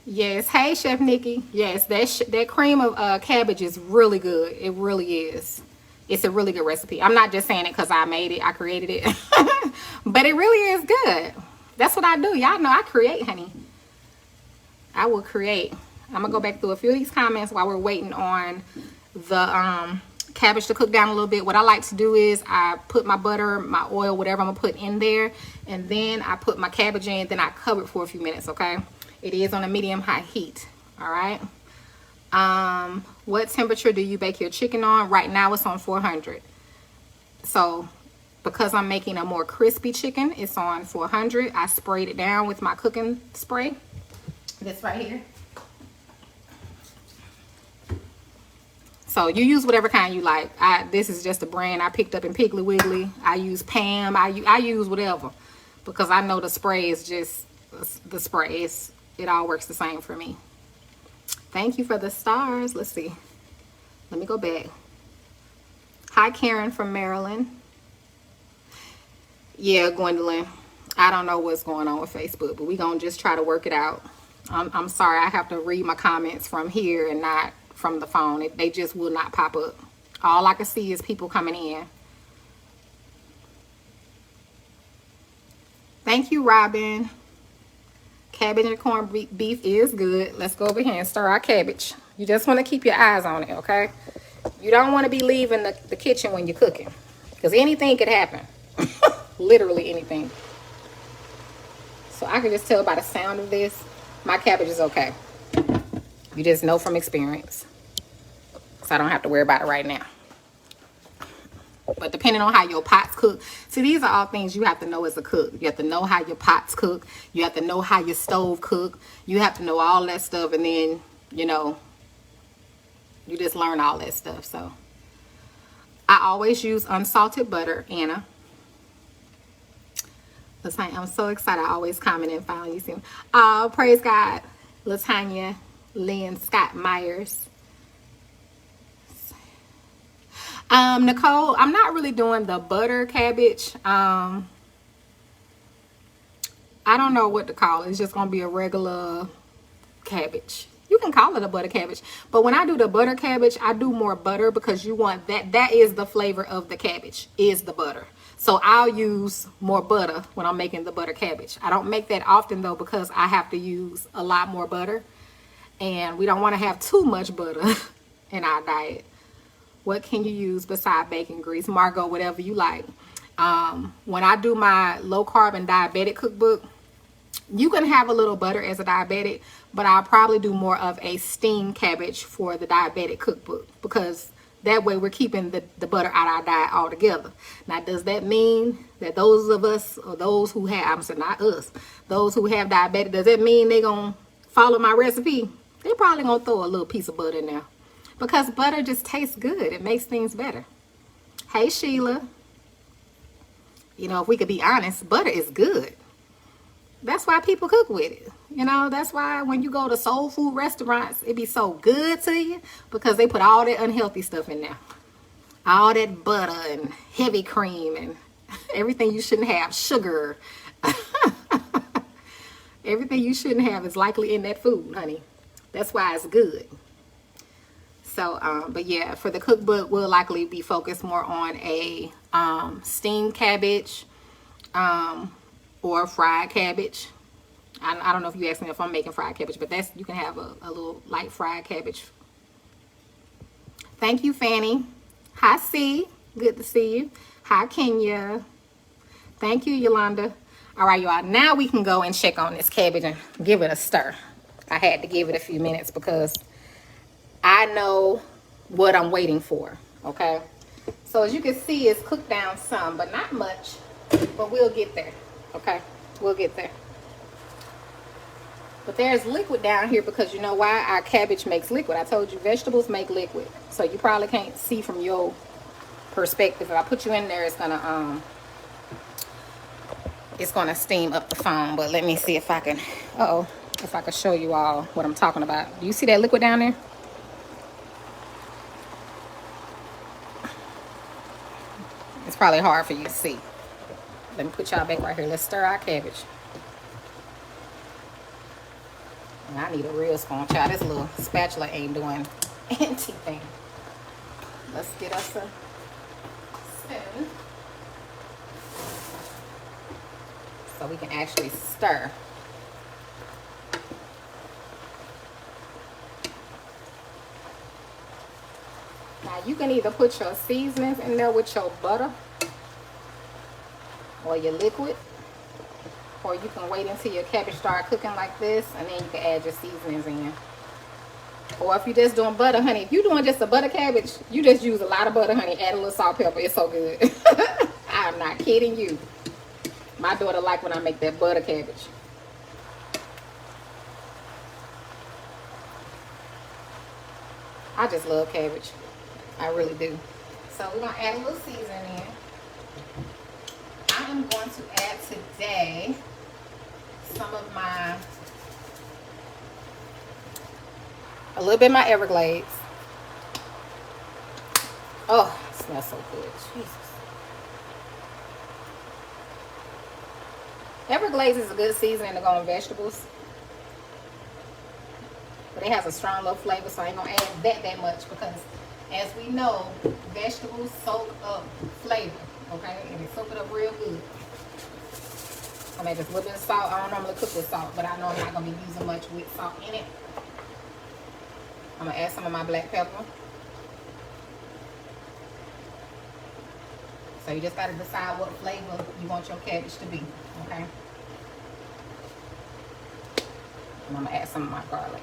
Yes. Hey, Chef Nikki. Yes, that cream of cabbage is really good. It really is. It's a really good recipe. I'm not just saying it because I made it. I created it. But it really is good. That's what I do. Y'all know I create, honey. I will create. I'm going to go back through a few of these comments while we're waiting on the cabbage to cook down a little bit. What I like to do is I put my butter, my oil, whatever I'm going to put in there. And then I put my cabbage in. Then I cover it for a few minutes, okay? It is on a medium-high heat, all right? What temperature do you bake your chicken on? Right now it's on 400. So because I'm making a more crispy chicken, it's on 400. I sprayed it down with my cooking spray. This right here. So you use whatever kind you like. This is just a brand I picked up in Piggly Wiggly. I use Pam. I use whatever because I know the spray is just the spray. It all works the same for me. Thank you for the stars. Let's see. Let me go back. Hi, Karen from Maryland. Yeah, Gwendolyn. I don't know what's going on with Facebook, but we're going to just try to work it out. I'm sorry. I have to read my comments from here and not from the phone. They just will not pop up. All I can see is people coming in. Thank you, Robin. Cabbage and corned beef is good. Let's go over here and stir our cabbage. You just want to keep your eyes on it, okay? You don't want to be leaving the kitchen when you're cooking, because anything could happen. Literally anything. So I can just tell by the sound of this, my cabbage is okay. You just know from experience. So I don't have to worry about it right now. But depending on how your pots cook, see, these are all things you have to know as a cook. You have to know how your pots cook. You have to know how your stove cook. You have to know all that stuff, and then, you know, you just learn all that stuff. So I always use unsalted butter, Anna. I'm so excited. I always comment and finally see them. Oh, praise God. Latanya, Lynn, Scott Myers. Nicole, I'm not really doing the butter cabbage. I don't know what to call it. It's just going to be a regular cabbage. You can call it a butter cabbage. But when I do the butter cabbage, I do more butter because you want that. That is the flavor of the cabbage, is the butter. So I'll use more butter when I'm making the butter cabbage. I don't make that often though because I have to use a lot more butter. And we don't want to have too much butter in our diet. What can you use beside bacon grease? Margot, whatever you like. When I do my low carb and diabetic cookbook, you can have a little butter as a diabetic, but I'll probably do more of a steamed cabbage for the diabetic cookbook because that way we're keeping the butter out of our diet altogether. Now, does that mean that those of us, or those who have, I'm saying not us, those who have diabetes, does that mean they're going to follow my recipe? They're probably going to throw a little piece of butter in there because butter just tastes good. It makes things better. Hey, Sheila. You know, if we could be honest, butter is good. That's why people cook with it. You know, that's why when you go to soul food restaurants, it be so good to you because they put all that unhealthy stuff in there. All that butter and heavy cream and everything you shouldn't have. Sugar. Everything you shouldn't have is likely in that food, honey. That's why it's good. So, but yeah, for the cookbook, we'll likely be focused more on a steamed cabbage or fried cabbage. I don't know if you asked me if I'm making fried cabbage, but that's, you can have a little light fried cabbage. Thank you, Fanny. Hi, C. Good to see you. Hi, Kenya. Thank you, Yolanda. All right, y'all. Now we can go and check on this cabbage and give it a stir. I had to give it a few minutes because I know what I'm waiting for, okay? So as you can see, it's cooked down some, but not much. But we'll get there, okay? We'll get there. But there's liquid down here because you know why? Our cabbage makes liquid. I told you vegetables make liquid. So you probably can't see from your perspective. If I put you in there, it's gonna steam up the phone. But let me see if I can, if I can show you all what I'm talking about. Do you see that liquid down there? It's probably hard for you to see. Let me put y'all back right here. Let's stir our cabbage. And I need a real spoon, child. This little spatula ain't doing anything. Let's get us a spoon so we can actually stir. Now you can either put your seasonings in there with your butter or your liquid, or you can wait until your cabbage start cooking like this, and then you can add your seasonings in. Or if you're just doing butter, honey, if you're doing just a butter cabbage, you just use a lot of butter, honey, add a little salt, pepper. It's so good. I'm not kidding you. My daughter like when I make that butter cabbage. I just love cabbage. I really do. So we're going to add a little seasoning in. I am going to add today some of a little bit of my Everglades. Oh, it smells so good. Jesus. Everglades is a good seasoning to go on vegetables. But it has a strong little flavor, so I ain't going to add that much because, as we know, vegetables soak up flavor, okay? And they soak it up real good. I made just a little bit of salt. I don't normally cook with salt, but I know I'm not going to be using much with salt in it. I'm going to add some of my black pepper. So you just got to decide what flavor you want your cabbage to be, okay? And I'm going to add some of my garlic.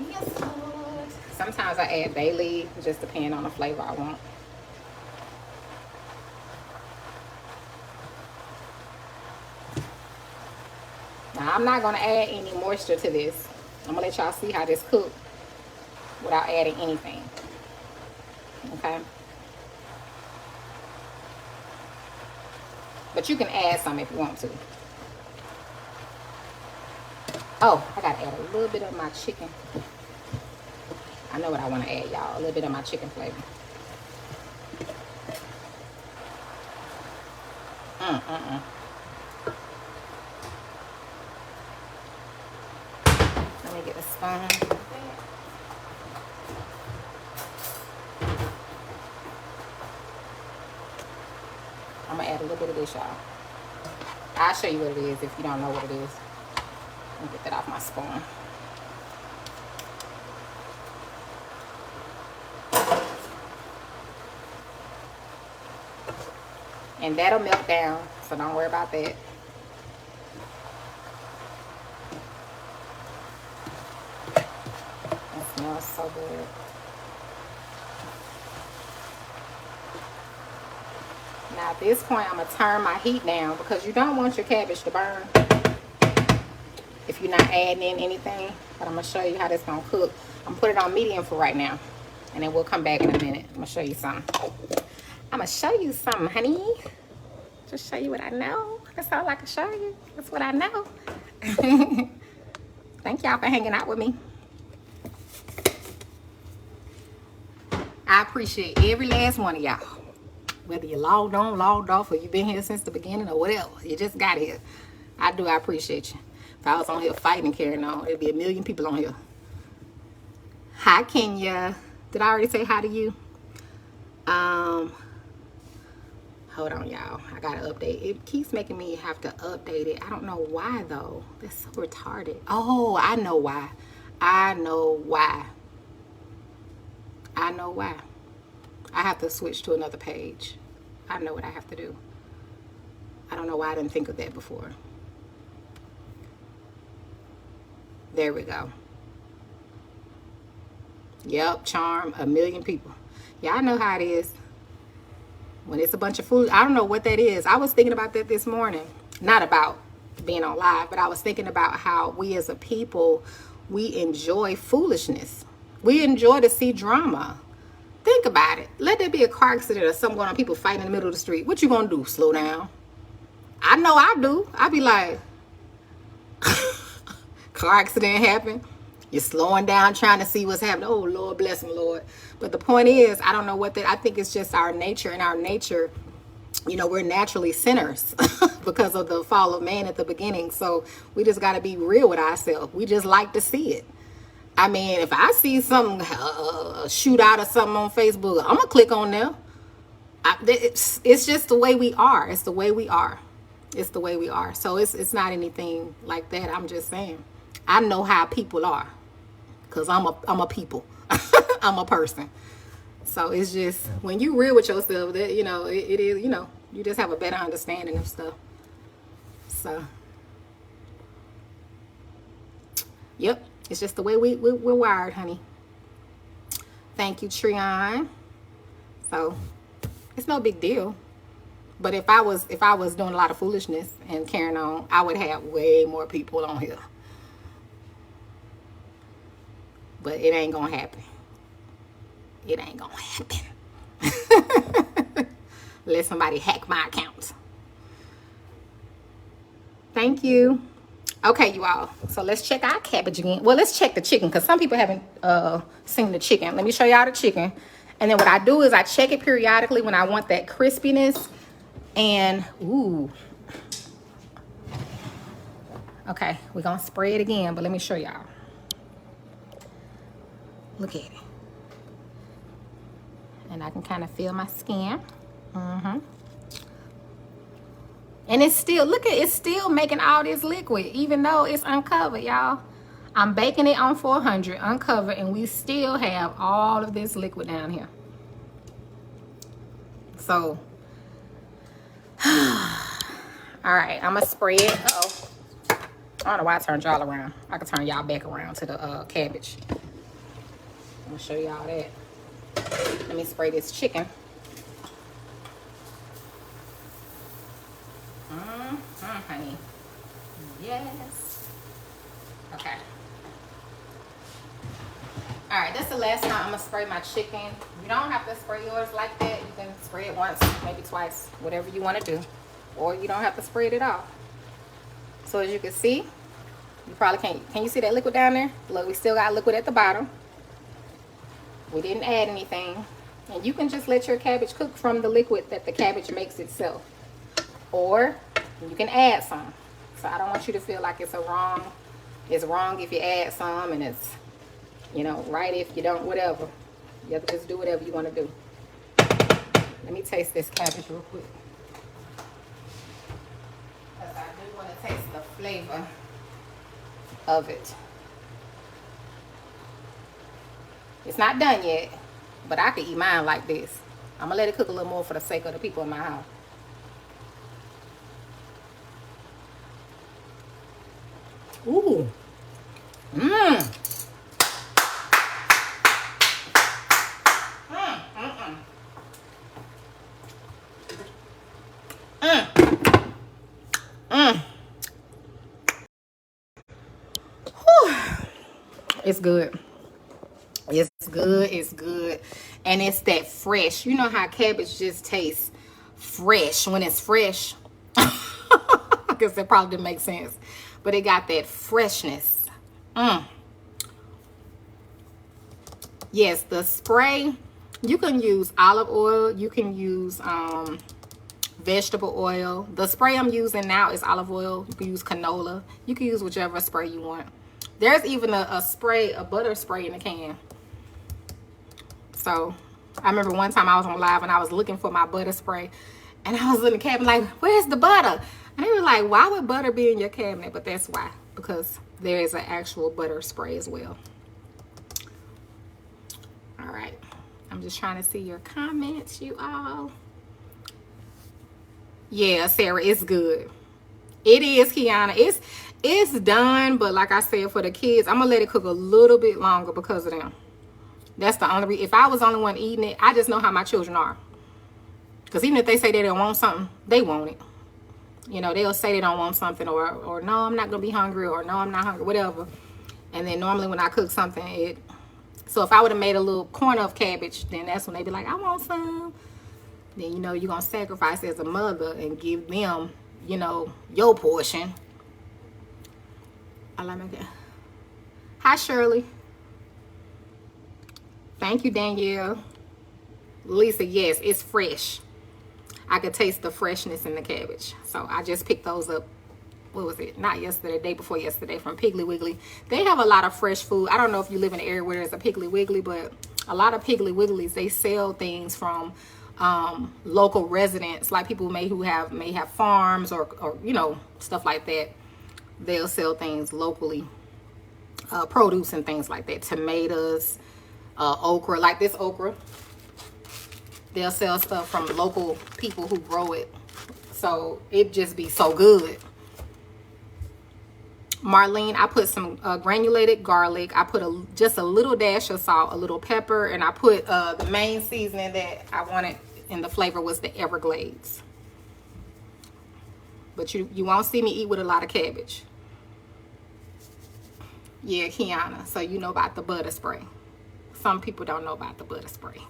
Yes, Lord. Sometimes I add bay leaf, just depending on the flavor I want. Now, I'm not going to add any moisture to this. I'm going to let y'all see how this cooks without adding anything. Okay? But you can add some if you want to. Oh, I got to add a little bit of my chicken. I know what I want to add, y'all. A little bit of my chicken flavor. Let me get a spoon. I'm going to add a little bit of this, y'all. I'll show you what it is if you don't know what it is. Let me get that off my spoon. And that'll melt down, so don't worry about that. That smells so good. Now at this point, I'm going to turn my heat down because you don't want your cabbage to burn if you're not adding in anything. But I'm going to show you how this is going to cook. I'm going to put it on medium for right now. And then we'll come back in a minute. I'm going to show you something. I'm going to show you something, honey. Just show you what I know. That's all I can show you. That's what I know. Thank y'all for hanging out with me. I appreciate every last one of y'all. Whether you logged on, logged off, or you've been here since the beginning, or whatever. You just got here. I appreciate you. If I was on here fighting and carrying on, there'd be a million people on here. Hi, Kenya. Did I already say hi to you? Hold on, y'all. I gotta update. It keeps making me have to update it. I don't know why, though. That's so retarded. Oh, I know why. I know why. I have to switch to another page. I know what I have to do. I don't know why I didn't think of that before. There we go. Yep, charm a million people. Yeah, I know how it is. When it's a bunch of food, I don't know what that is. I was thinking about that this morning. Not about being on live, but I was thinking about how we as a people, we enjoy foolishness. We enjoy to see drama. Think about it. Let there be a car accident or something going on, people fighting in the middle of the street. What you gonna do? Slow down? I know I do. I be like, car accident happened. You're slowing down, trying to see what's happening. Oh, Lord, bless him, Lord. But the point is, I don't know what that, I think it's just our nature, and our nature, you know, we're naturally sinners because of the fall of man at the beginning. So we just got to be real with ourselves. We just like to see it. I mean, if I see something, shootout or something on Facebook, I'm going to click on there. It's just the way we are. It's the way we are. It's the way we are. So it's not anything like that. I'm just saying. I know how people are because I'm a people. I'm a person. So it's just, when you real with yourself, that, you know, it is, you know, you just have a better understanding of stuff. So, yep. It's just the way we're wired, honey. Thank you, Trion. So it's no big deal. But if I was doing a lot of foolishness and carrying on, I would have way more people on here. But it ain't gonna happen. It ain't gonna happen. Let somebody hack my account. Thank you. Okay, you all. So let's check our cabbage again. Well, let's check the chicken because some people haven't seen the chicken. Let me show y'all the chicken. And then what I do is I check it periodically when I want that crispiness. And, ooh. Okay, we're going to spray it again, but let me show y'all. Look at it. And I can kind of feel my skin. And it's still, look at it, it's still making all this liquid, even though it's uncovered, y'all. I'm baking it on 400, uncovered, and we still have all of this liquid down here. So, all right, I'm gonna spray it. Uh-oh. I don't know why I turned y'all around. I can turn y'all back around to the cabbage. I'm gonna show y'all that. Let me spray this chicken. Honey. Yes. Okay. All right, that's the last time I'm gonna spray my chicken. You don't have to spray yours like that. You can spray it once, maybe twice, whatever you want to do. Or you don't have to spray it at all. So as you can see, you probably can't. Can you see that liquid down there? Look, we still got liquid at the bottom. We didn't add anything. And you can just let your cabbage cook from the liquid that the cabbage makes itself. Or you can add some. So I don't want you to feel like it's wrong if you add some, and it's, you know, right if you don't, whatever. You have to just do whatever you want to do. Let me taste this cabbage real quick. Because I do want to taste the flavor of it. It's not done yet, but I could eat mine like this. I'm going to let it cook a little more for the sake of the people in my house. Ooh. Mmm. It's good. It's good. It's good. And it's that fresh. You know how cabbage just tastes fresh when it's fresh. I guess that probably didn't make sense. But it got that freshness. Yes, the spray, you can use olive oil. You can use vegetable oil. The spray I'm using now is olive oil. You can use canola. You can use whichever spray you want. There's even a spray, a butter spray in the can. So I remember one time I was on live and I was looking for my butter spray. And I was in the cabinet like, where's the butter? And they were like, why would butter be in your cabinet? But that's why. Because there is an actual butter spray as well. All right. I'm just trying to see your comments, you all. Yeah, Sarah, it's good. It is, Kiana. It's done, but like I said, for the kids, I'm going to let it cook a little bit longer because of them. That's the only reason. If I was the only one eating it, I just know how my children are. Because even if they say they don't want something, they want it. You know, they'll say they don't want something, or no, I'm not going to be hungry, or no, I'm not hungry, whatever. And then normally when I cook something, so if I would have made a little corner of cabbage, then that's when they be like, I want some. Then, you know, you're going to sacrifice as a mother and give them, you know, your portion. I like that. Hi, Shirley. Thank you, Danielle. Lisa, yes, it's fresh. I could taste the freshness in the cabbage. So I just picked those up. What was it? Not yesterday, day before yesterday, from Piggly Wiggly. They have a lot of fresh food. I don't know if you live in an area where there's a Piggly Wiggly, but a lot of Piggly Wigglies, they sell things from local residents, like people may have farms or you know, stuff like that. They'll sell things locally, produce and things like that. Tomatoes, okra, like this okra. They'll sell stuff from local people who grow it. So it just be so good. Marlene, I put some granulated garlic. I put just a little dash of salt, a little pepper, and I put the main seasoning that I wanted in the flavor was the Everglades. But you won't see me eat with a lot of cabbage. Yeah, Kiana. So you know about the butter spray. Some people don't know about the butter spray.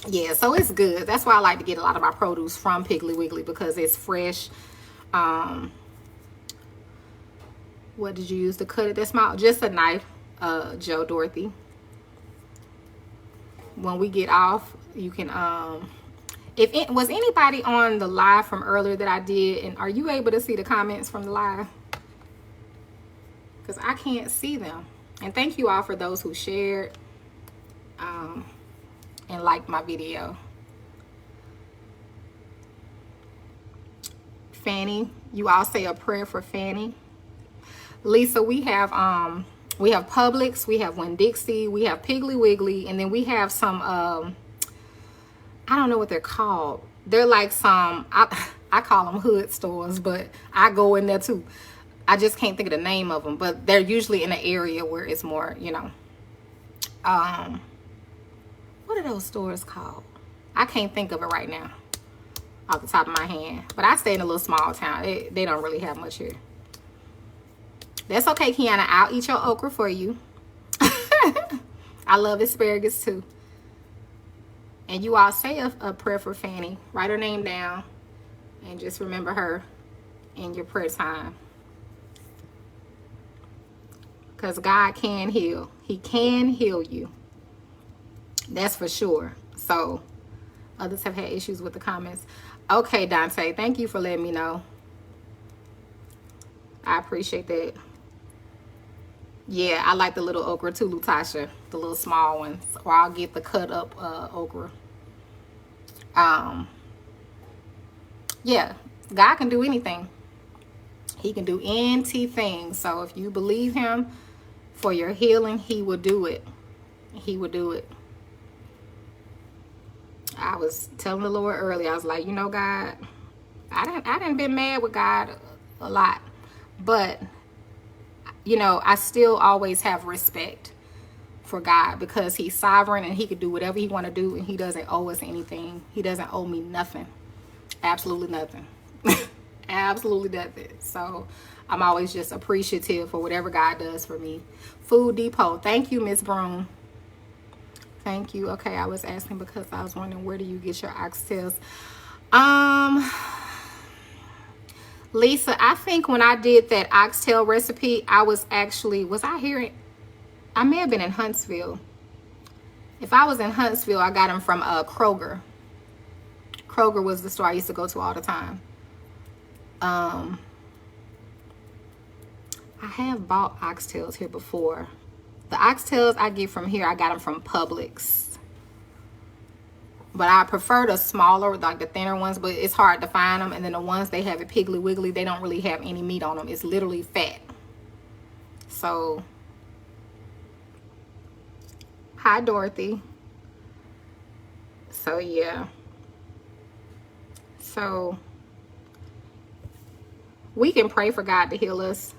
Yeah, so it's good. That's why I like to get a lot of my produce from Piggly Wiggly, because it's fresh. What did you use to cut it that small? Just a knife, Joe Dorothy. When we get off, you can if it was anybody on the live from earlier that I did, and are you able to see the comments from the live? Because I can't see them. And thank you all for those who shared and liked my video. Fanny, you all say a prayer for Fanny. Lisa, we have Publix, we have Winn-Dixie, we have Piggly Wiggly, and then we have some I don't know what they're called. They're like some I call them hood stores, but I go in there too. I just can't think of the name of them, but they're usually in an area where it's more, you know, what are those stores called? I can't think of it right now off the top of my hand, but I stay in a little small town. They don't really have much here. That's okay, Kiana. I'll eat your okra for you. I love asparagus too. And you all say a prayer for Fanny. Write her name down and just remember her in your prayer time. Because God can heal. He can heal you. That's for sure. So others have had issues with the comments. Okay, Dante, thank you for letting me know. I appreciate that. Yeah, I like the little okra too, Lutasha. The little small ones. Or I'll get the cut up okra. Yeah, God can do anything. He can do anything. So if you believe him for your healing, he will do it. He will do it. I was telling the Lord earlier, I was like, you know, God, I didn't been mad with God a lot, but you know, I still always have respect for God because he's sovereign and he can do whatever he want to do, and he doesn't owe us anything. He doesn't owe me nothing. Absolutely nothing. Absolutely nothing. So I'm always just appreciative for whatever God does for me. Food Depot. Thank you, Miss Broom. Thank you. Okay, I was asking because I was wondering, where do you get your oxtails? Lisa, I think when I did that oxtail recipe, I was actually, was I here? I may have been in Huntsville. If I was in Huntsville, I got them from Kroger. Kroger was the store I used to go to all the time. I have bought oxtails here before. The oxtails I get from here, I got them from Publix. But I prefer the smaller, like the thinner ones, but it's hard to find them. And then the ones they have at Piggly Wiggly, they don't really have any meat on them. It's literally fat. So, hi, Dorothy. So, yeah. So, we can pray for God to heal us.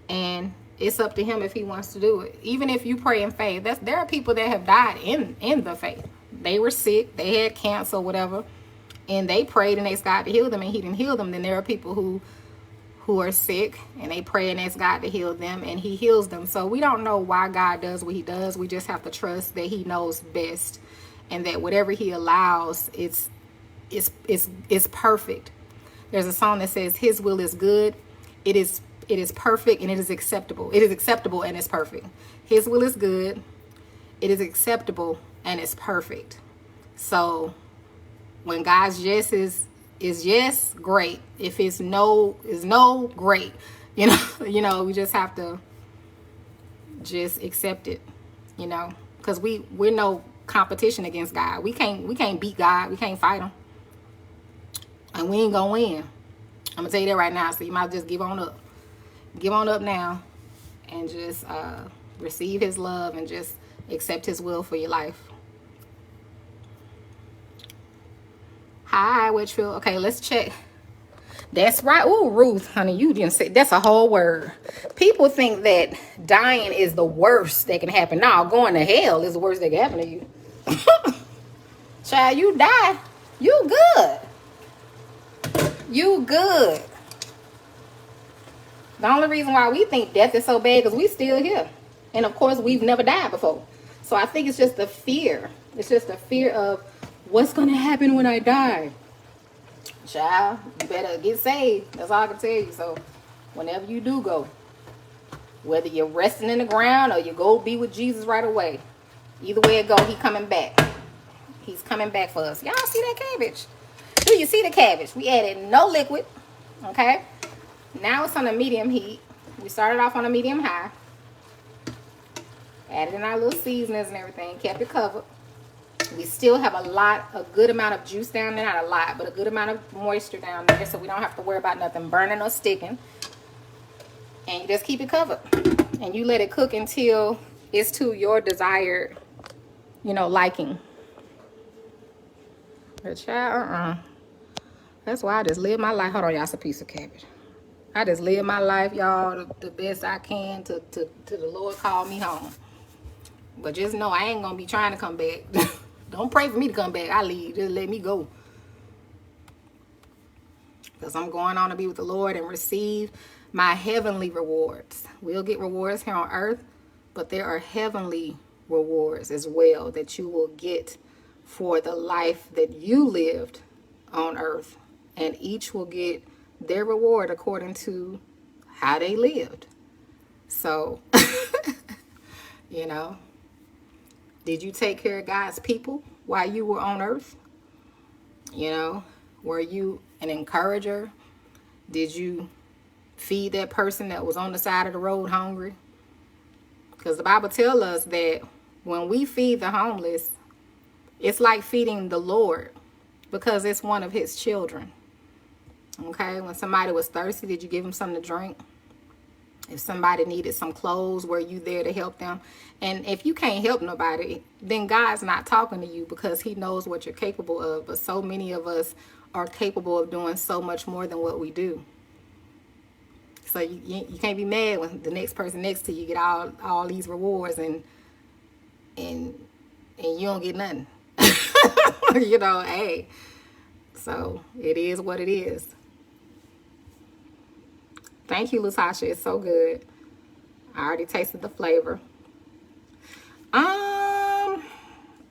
And it's up to him if he wants to do it. Even if you pray in faith, there are people that have died in the faith. They were sick, they had cancer, whatever, and they prayed and asked God to heal them, and he didn't heal them. Then there are people who who are sick, and they pray and ask God to heal them, and he heals them. So we don't know why God does what he does. We just have to trust that he knows best, and that whatever he allows, it's perfect. There's a song that says his will is good, it is perfect, and it is acceptable. It is acceptable and it's perfect. His will is good, it is acceptable, and it's perfect. So when God's yes is yes, great. If it's no, is no, great. You know, we just have to just accept it, because we're no competition against God. We can't beat God. We can't fight him. And we ain't gonna win. I'm gonna tell you that right now. So you might just give on up. Give on up now and just receive his love and just accept his will for your life. Hi, Whitfield. Okay, let's check. That's right. Oh, Ruth, honey, you didn't say that's a whole word. People think that dying is the worst that can happen. No, going to hell is the worst that can happen to you. Child, you die, you good. You good. The only reason why we think death is so bad because we still here. And of course, we've never died before. So I think it's just the fear. It's just the fear of what's going to happen when I die. Child, you better get saved. That's all I can tell you. So whenever you do go, whether you're resting in the ground or you go be with Jesus right away, either way it go, he coming back. He's coming back for us. Y'all see that cabbage? Do you see the cabbage? We added no liquid. Okay. Now it's on a medium heat. We started off on a medium high. Added in our little seasonings and everything. Kept it covered. We still have a good amount of juice down there. Not a lot, but a good amount of moisture down there. So we don't have to worry about nothing burning or sticking. And you just keep it covered. And you let it cook until it's to your desired, liking. But child, that's why I just live my life. Hold on, y'all. It's a piece of cabbage. I just live my life, y'all, the best I can to the Lord call me home. But just know I ain't going to be trying to come back. Don't pray for me to come back. I leave. Just let me go. Because I'm going on to be with the Lord and receive my heavenly rewards. We'll get rewards here on earth, but there are heavenly rewards as well that you will get for the life that you lived on earth. And each will get their reward according to how they lived. So, did you take care of God's people while you were on earth? Were you an encourager? Did you feed that person that was on the side of the road hungry? Because the Bible tells us that when we feed the homeless, it's like feeding the Lord because it's one of his children. Okay, when somebody was thirsty, did you give them something to drink? If somebody needed some clothes, were you there to help them? And if you can't help nobody, then God's not talking to you because he knows what you're capable of. But so many of us are capable of doing so much more than what we do. So you can't be mad when the next person next to you get all these rewards and you don't get nothing. Hey. So it is what it is. Thank you, Latasha. It's so good. I already tasted the flavor.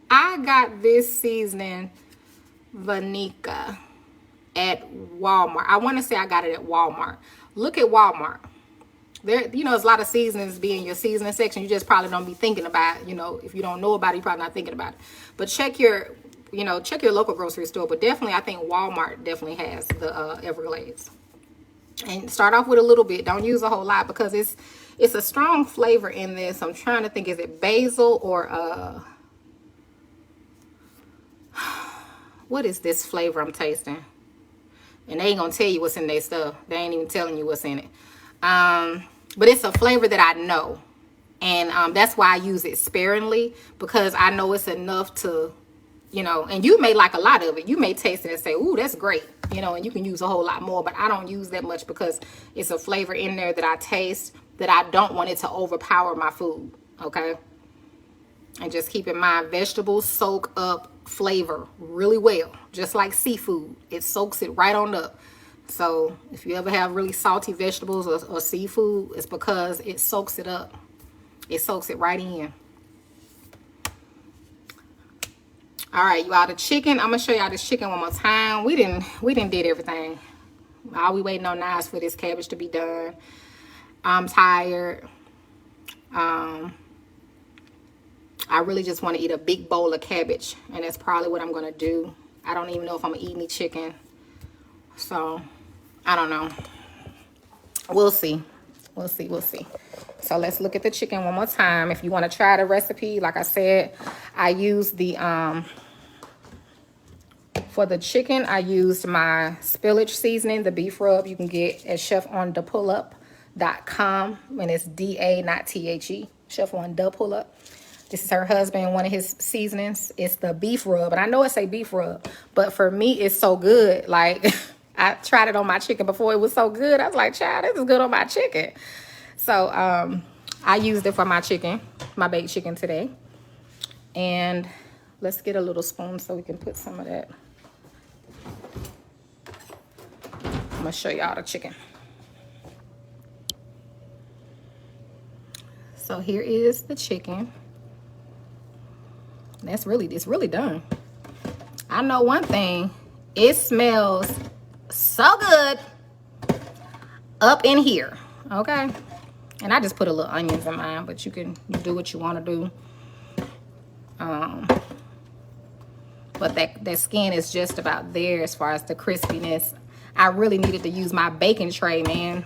I got this seasoning, Vanica, at Walmart. I want to say I got it at Walmart. Look at Walmart. There, there's a lot of seasonings be in your seasoning section. You just probably don't be thinking about, if you don't know about it, you're probably not thinking about it. But check your local grocery store. But definitely, I think Walmart definitely has the Everglades. And start off with a little bit. Don't use a whole lot because it's a strong flavor in this. I'm trying to think, is it basil or what is this flavor I'm tasting? And they ain't gonna tell you what's in their stuff. They ain't even telling you what's in it. But it's a flavor that I know. And that's why I use it sparingly, because I know it's enough to, and you may like a lot of it. You may taste it and say, ooh, that's great. And you can use a whole lot more, but I don't use that much because it's a flavor in there that I taste that I don't want it to overpower my food. Okay. And just keep in mind, vegetables soak up flavor really well, just like seafood. It soaks it right on up. So if you ever have really salty vegetables or seafood, it's because it soaks it up. It soaks it right in. All right, you all, the chicken. I'm gonna show y'all this chicken one more time. We didn't did everything. All we waiting on now is for this cabbage to be done. I'm tired. I really just want to eat a big bowl of cabbage, and that's probably what I'm gonna do. I don't even know if I'm gonna eat any chicken, so I don't know. We'll see. We'll see. We'll see. So let's look at the chicken one more time. If you want to try the recipe, like I said, I used the for the chicken, I used my spillage seasoning, the beef rub you can get at chefondapullup.com, and it's D-A, not T-H-E, Chef on Da Pull Up. This is her husband, one of his seasonings. It's the beef rub, and I know it's a beef rub, but for me, it's so good. Like, I tried it on my chicken before. It was so good. I was like, child, this is good on my chicken. So, I used it for my chicken, my baked chicken today. And let's get a little spoon so we can put some of that. I'm gonna show y'all the chicken. So here is the chicken. It's really done. I know one thing, it smells so good up in here, okay? And I just put a little onions in mine, but you can do what you want to do. But that skin is just about there as far as the crispiness. I really needed to use my baking tray, man,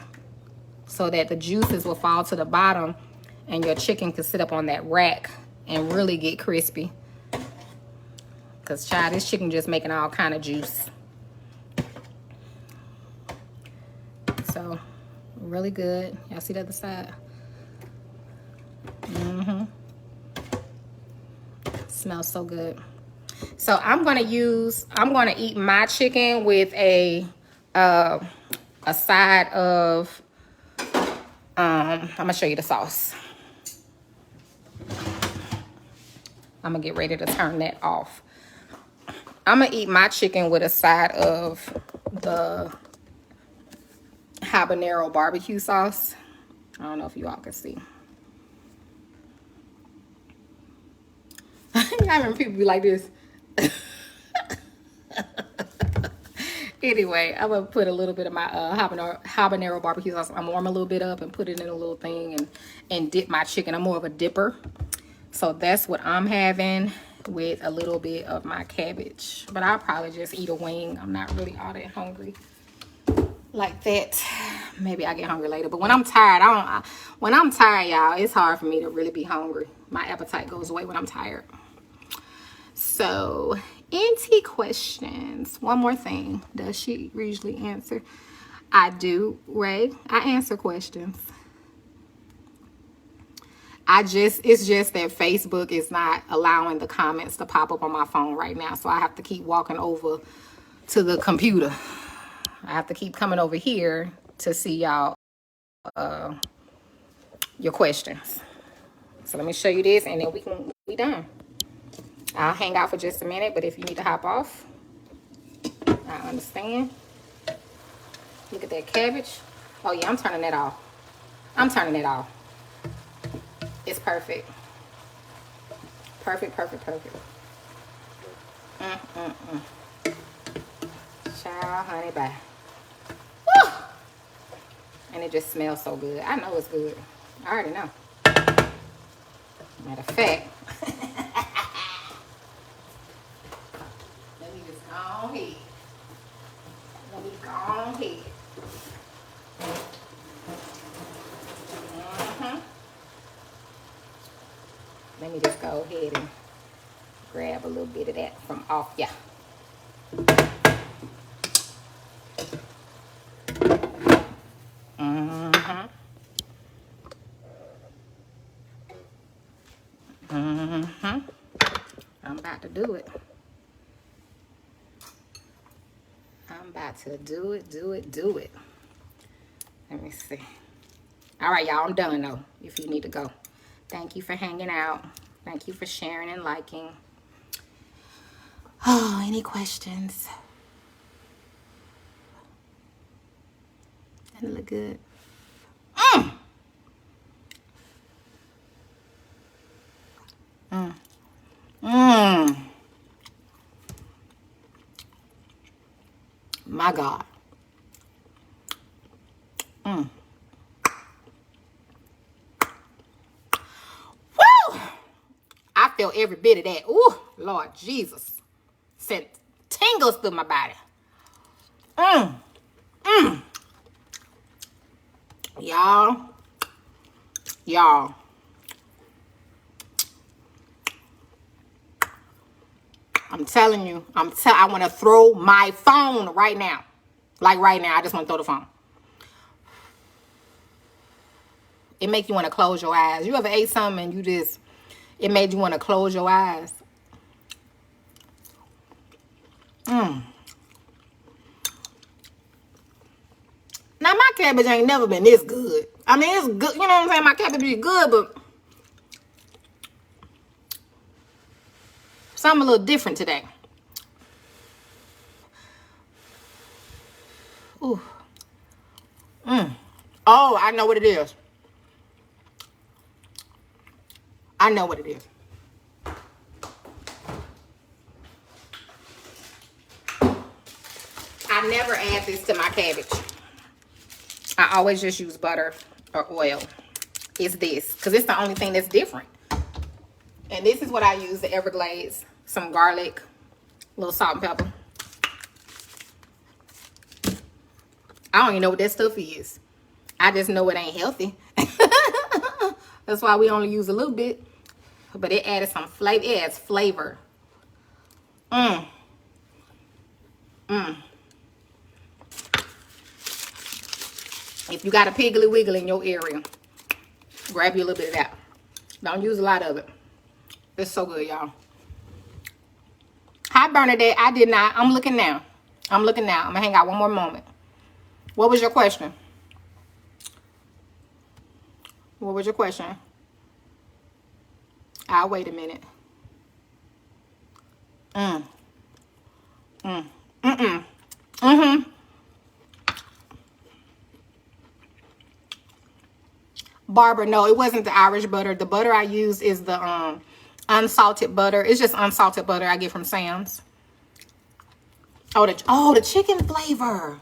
so that the juices will fall to the bottom and your chicken could sit up on that rack and really get crispy. Because, child, this chicken just making all kind of juice. So, really good. Y'all see the other side? Smells so good. So I'm gonna eat my chicken with a side of I'm gonna show you the sauce. I'm gonna get ready to turn that off. I'm gonna eat my chicken with a side of the habanero barbecue sauce. I don't know if you all can see. I remember people be like this. Anyway, I'm gonna put a little bit of my habanero barbecue sauce. I'm warm a little bit up and put it in a little thing and dip my chicken. I'm more of a dipper. So that's what I'm having with a little bit of my cabbage. But I'll probably just eat a wing. I'm not really all that hungry like that. Maybe I get hungry later. But when I'm tired, when I'm tired, y'all, it's hard for me to really be hungry. My appetite goes away when I'm tired. So, NT questions. One more thing. Does she usually answer? I do, Ray. I answer questions. It's just that Facebook is not allowing the comments to pop up on my phone right now. So I have to keep walking over to the computer. I have to keep coming over here to see y'all your questions. So let me show you this and then we can be done. I'll hang out for just a minute, but if you need to hop off, I understand. Look at that cabbage. Oh yeah, I'm turning that off. I'm turning it off. It's perfect. Perfect, perfect, perfect. Child, honey, bye. Woo! And it just smells so good. I know it's good. I already know. Matter of fact, let me just go ahead. Let me go ahead. Let me just go ahead and grab a little bit of that from off ya. I'm about to do it. I'm about to do it. Let me see. All right, y'all, I'm done though, if you need to go. Thank you for hanging out. Thank you for sharing and liking. Oh, any questions? It look good. My God. Woo! I feel every bit of that. Ooh, Lord Jesus. Sent tingles through my body. Y'all. I'm telling you, I want to throw my phone right now. Like right now, I just want to throw the phone. It makes you want to close your eyes. You ever ate something and it made you want to close your eyes? Now, my cabbage ain't never been this good. I mean, it's good. You know what I'm saying? My cabbage is good, but something a little different today. Ooh. Oh, I know what it is. I know what it is. I never add this to my cabbage. I always just use butter or oil. It's this, because it's the only thing that's different. And this is what I use, the Everglades. Some garlic, a little salt and pepper. I don't even know what that stuff is. I just know it ain't healthy. That's why we only use a little bit. But it added some flavor. It adds flavor. If you got a Piggly Wiggly in your area, grab you a little bit of that. Don't use a lot of it. It's so good, y'all. Hi, Bernadette. I did not. I'm looking now. I'm going to hang out one more moment. What was your question? What was your question? I'll wait a minute. Barbara, no, it wasn't the Irish butter. The butter I use is the unsalted butter. It's just unsalted butter I get from Sam's. Oh, the chicken flavor.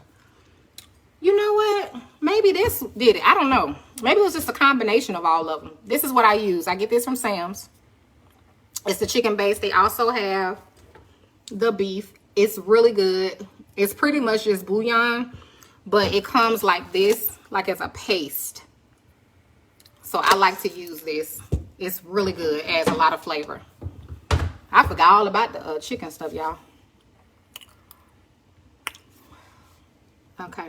You know what? Maybe this did it. I don't know. Maybe it was just a combination of all of them. This is what I use. I get this from Sam's. It's the chicken base. They also have the beef. It's really good. It's pretty much just bouillon, but it comes like this, like as a paste. So I like to use this. It's really good. It adds a lot of flavor. I forgot all about the chicken stuff, y'all. Okay.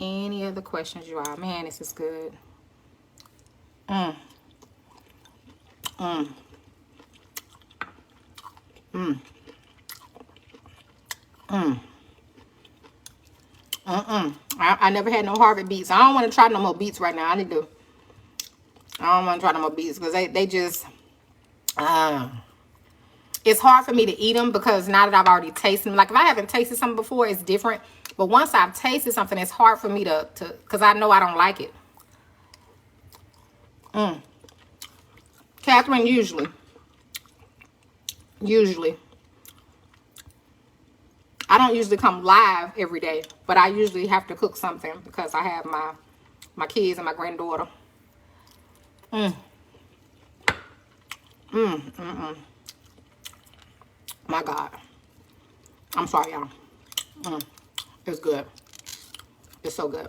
Any other questions, you all? Man, this is good. I never had no Harvard beets. I don't want to try no more beets right now. I don't want to try no more beets because they just it's hard for me to eat them because now that I've already tasted them. Like if I haven't tasted something before, it's different. But once I've tasted something, it's hard for me to because I know I don't like it. Catherine, usually. I don't usually come live every day, but I usually have to cook something because I have my kids and my granddaughter. My God. I'm sorry, y'all. It's good. It's so good.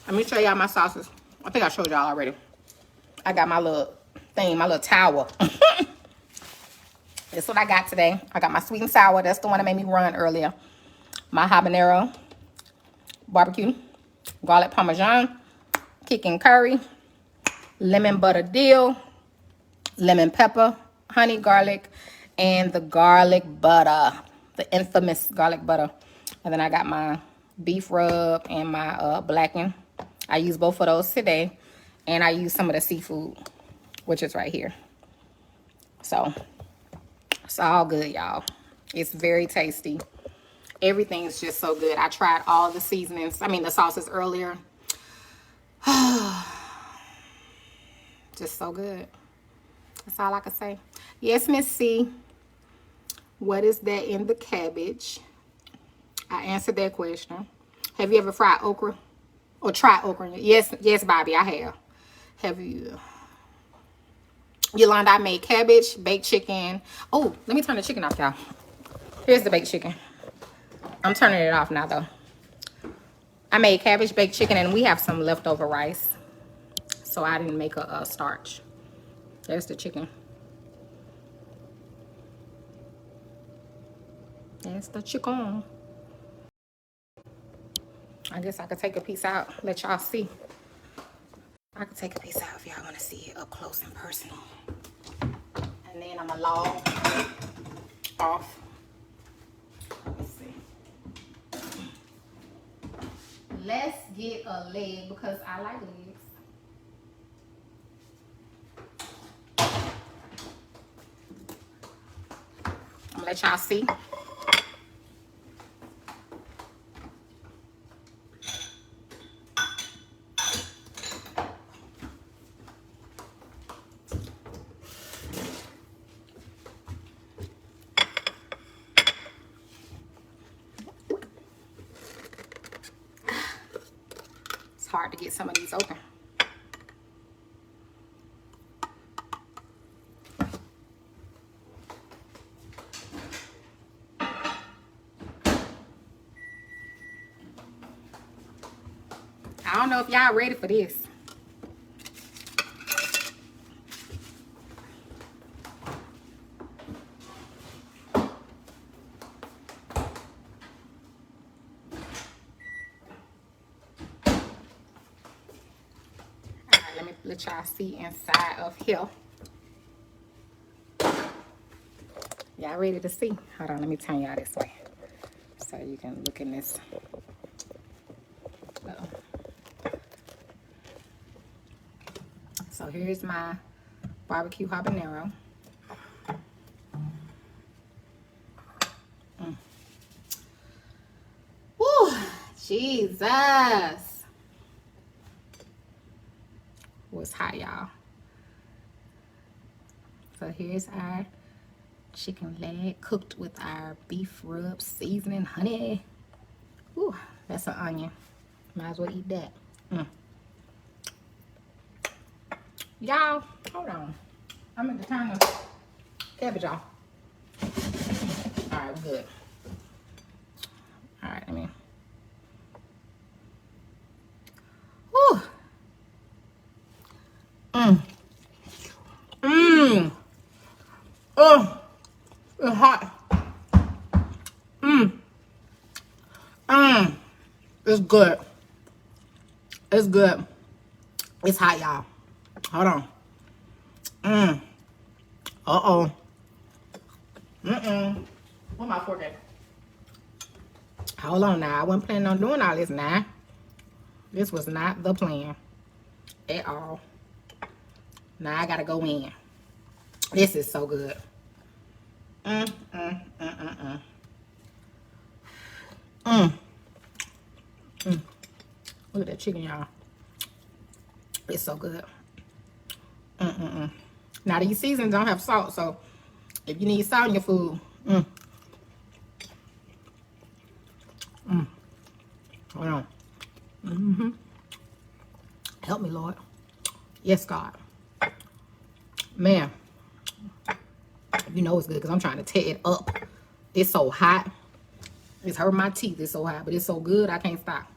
Let me show y'all my sauces. I think I showed y'all already. I got my little thing, my little tower. That's what I got today. I got my sweet and sour. That's the one that made me run earlier. My habanero barbecue, garlic parmesan, chicken curry, lemon butter dill, lemon pepper, honey garlic, and the garlic butter, the infamous garlic butter. And then I got my beef rub and my blackened. I use both of those today, and I use some of the seafood. which is right here. So it's all good, y'all. It's very tasty. Everything's just so good. I tried all the seasonings, I mean the sauces earlier. Just so good. That's all I can say. Yes, Miss C. What is that in the cabbage? I answered that question. Have you ever fried okra? Or tried okra? Yes, Bobby, I have. Have you? Yolanda, I made cabbage, baked chicken. Oh, let me turn the chicken off, y'all. Here's the baked chicken. I'm turning it off now, though. I made cabbage, baked chicken, and we have some leftover rice. So I didn't make a starch. There's the chicken. There's the chicken. I guess I could take a piece out, let y'all see. I could take a piece out if y'all want to see it up close and personal. And then I'm going to log off. Let me see. Let's get a leg because I like legs. I'm going to let y'all see. Hard to get some of these open. I don't know if y'all ready for this. Let y'all see inside of here. Y'all ready to see? Hold on, let me turn y'all this way so you can look in this. So here's my barbecue habanero. Woo, Jesus. Was hot, y'all. So here's our chicken leg cooked with our beef rub seasoning, honey. Ooh, that's an onion. Might as well eat that. Y'all, hold on. I'm going to turn the cabbage off. All right, we're good. All right, let me. Whew. Oh, it's hot. It's good. It's good. It's hot, y'all. Hold on. Uh-oh. Where my fork at? Hold on now. I wasn't planning on doing all this now. This was not the plan at all. Now I gotta go in. This is so good. Look at that chicken, y'all. It's so good. Now these seasonings don't have salt, so if you need salt in your food, hold on. Help me, Lord. Yes, God. Man, you know it's good because I'm trying to tear it up. It's so hot. It's hurting my teeth. It's so hot, but it's so good I can't stop.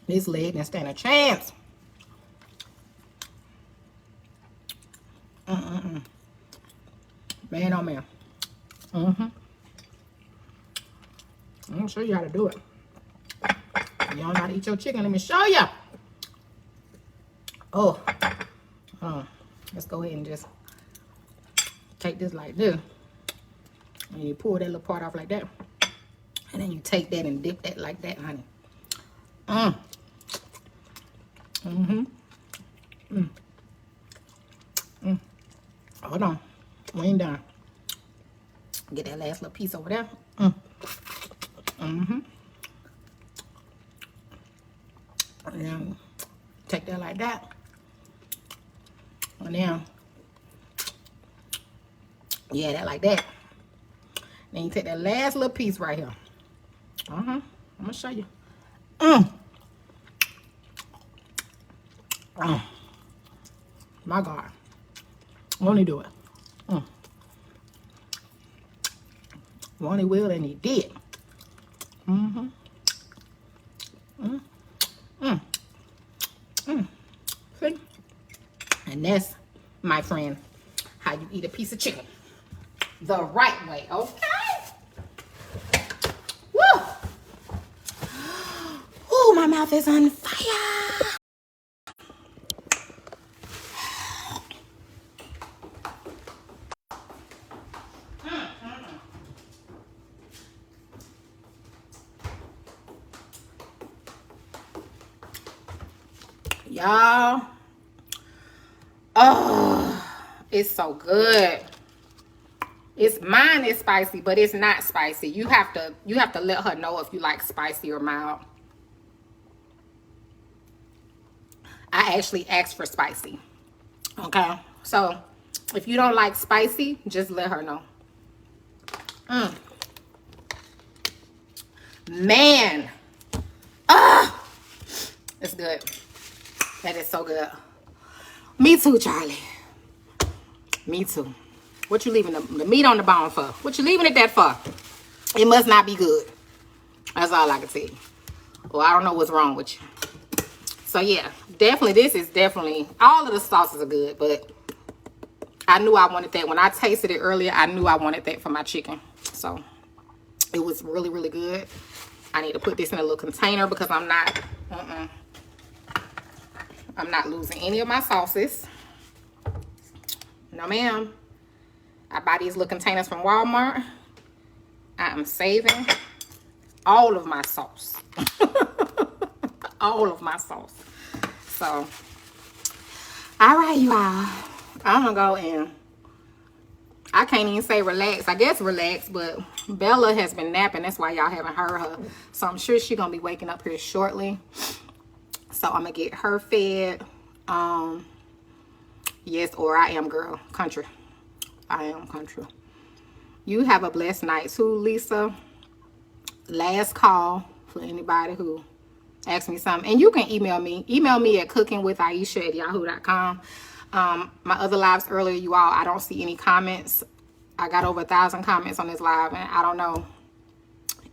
This leg didn't stand a chance. Man, oh man. I'm gonna show you how to do it. You don't know how to eat your chicken. Let me show you. Oh, let's go ahead and just take this like this. And you pull that little part off like that. And then you take that and dip that like that, honey. Hold on. We ain't done. Get that last little piece over there. And take that like that. And then, yeah, that like that. Then you take that last little piece right here. I'm gonna show you. My God. Won't he do it? Won't he will, and he did. See? And that's, my friend, how you eat a piece of chicken. The right way, okay? Woo! Ooh, my mouth is on fire. Y'all, oh, it's so good. Mine is spicy, but it's not spicy. You have to let her know if you like spicy or mild. I actually asked for spicy. Okay, so if you don't like spicy, just let her know. Man, it's good. That is so good. Me too, Charlie. Me too. What you leaving the meat on the bone for? What you leaving it there for? It must not be good. That's all I can tell you. Well, I don't know what's wrong with you. So yeah, definitely, this is definitely, all of the sauces are good, but I knew I wanted that. When I tasted it earlier, I knew I wanted that for my chicken. So it was really, really good. I need to put this in a little container because I'm not losing any of my sauces. No, ma'am. I buy these little containers from Walmart. I am saving all of my sauce. All of my sauce. So, all right, you all. I'm going to go in. I can't even say relax. I guess relax, but Bella has been napping. That's why y'all haven't heard her. So, I'm sure she's going to be waking up here shortly. So, I'm going to get her fed. Yes, or I am, girl. Country. I am country. You have a blessed night too, Lisa. Last call for anybody who asks me something. And you can email me. Email me at cookingwithaisha@yahoo.com. My other lives earlier, you all, I don't see any comments. I got over 1,000 comments on this live, and I don't know.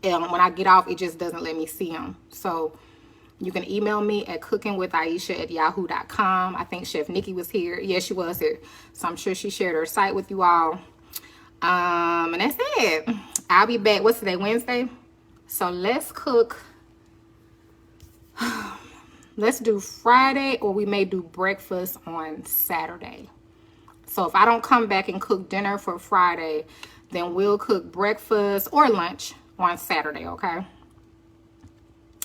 When I get off, it just doesn't let me see them. So you can email me at cookingwithaisha@yahoo.com. I think Chef Nikki was here. Yes, she was here. So I'm sure she shared her site with you all. And that's it. I'll be back. What's today? Wednesday? So let's cook. Let's do Friday, or we may do breakfast on Saturday. So if I don't come back and cook dinner for Friday, then we'll cook breakfast or lunch on Saturday, okay?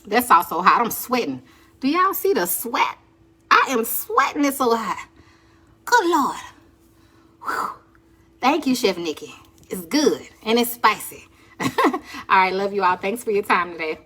That's also hot. I'm sweating. Do y'all see the sweat? I am sweating. It's so hot. Good Lord. Whew. Thank you, Chef Nikki. It's good and it's spicy. All right, love you all. Thanks for your time today.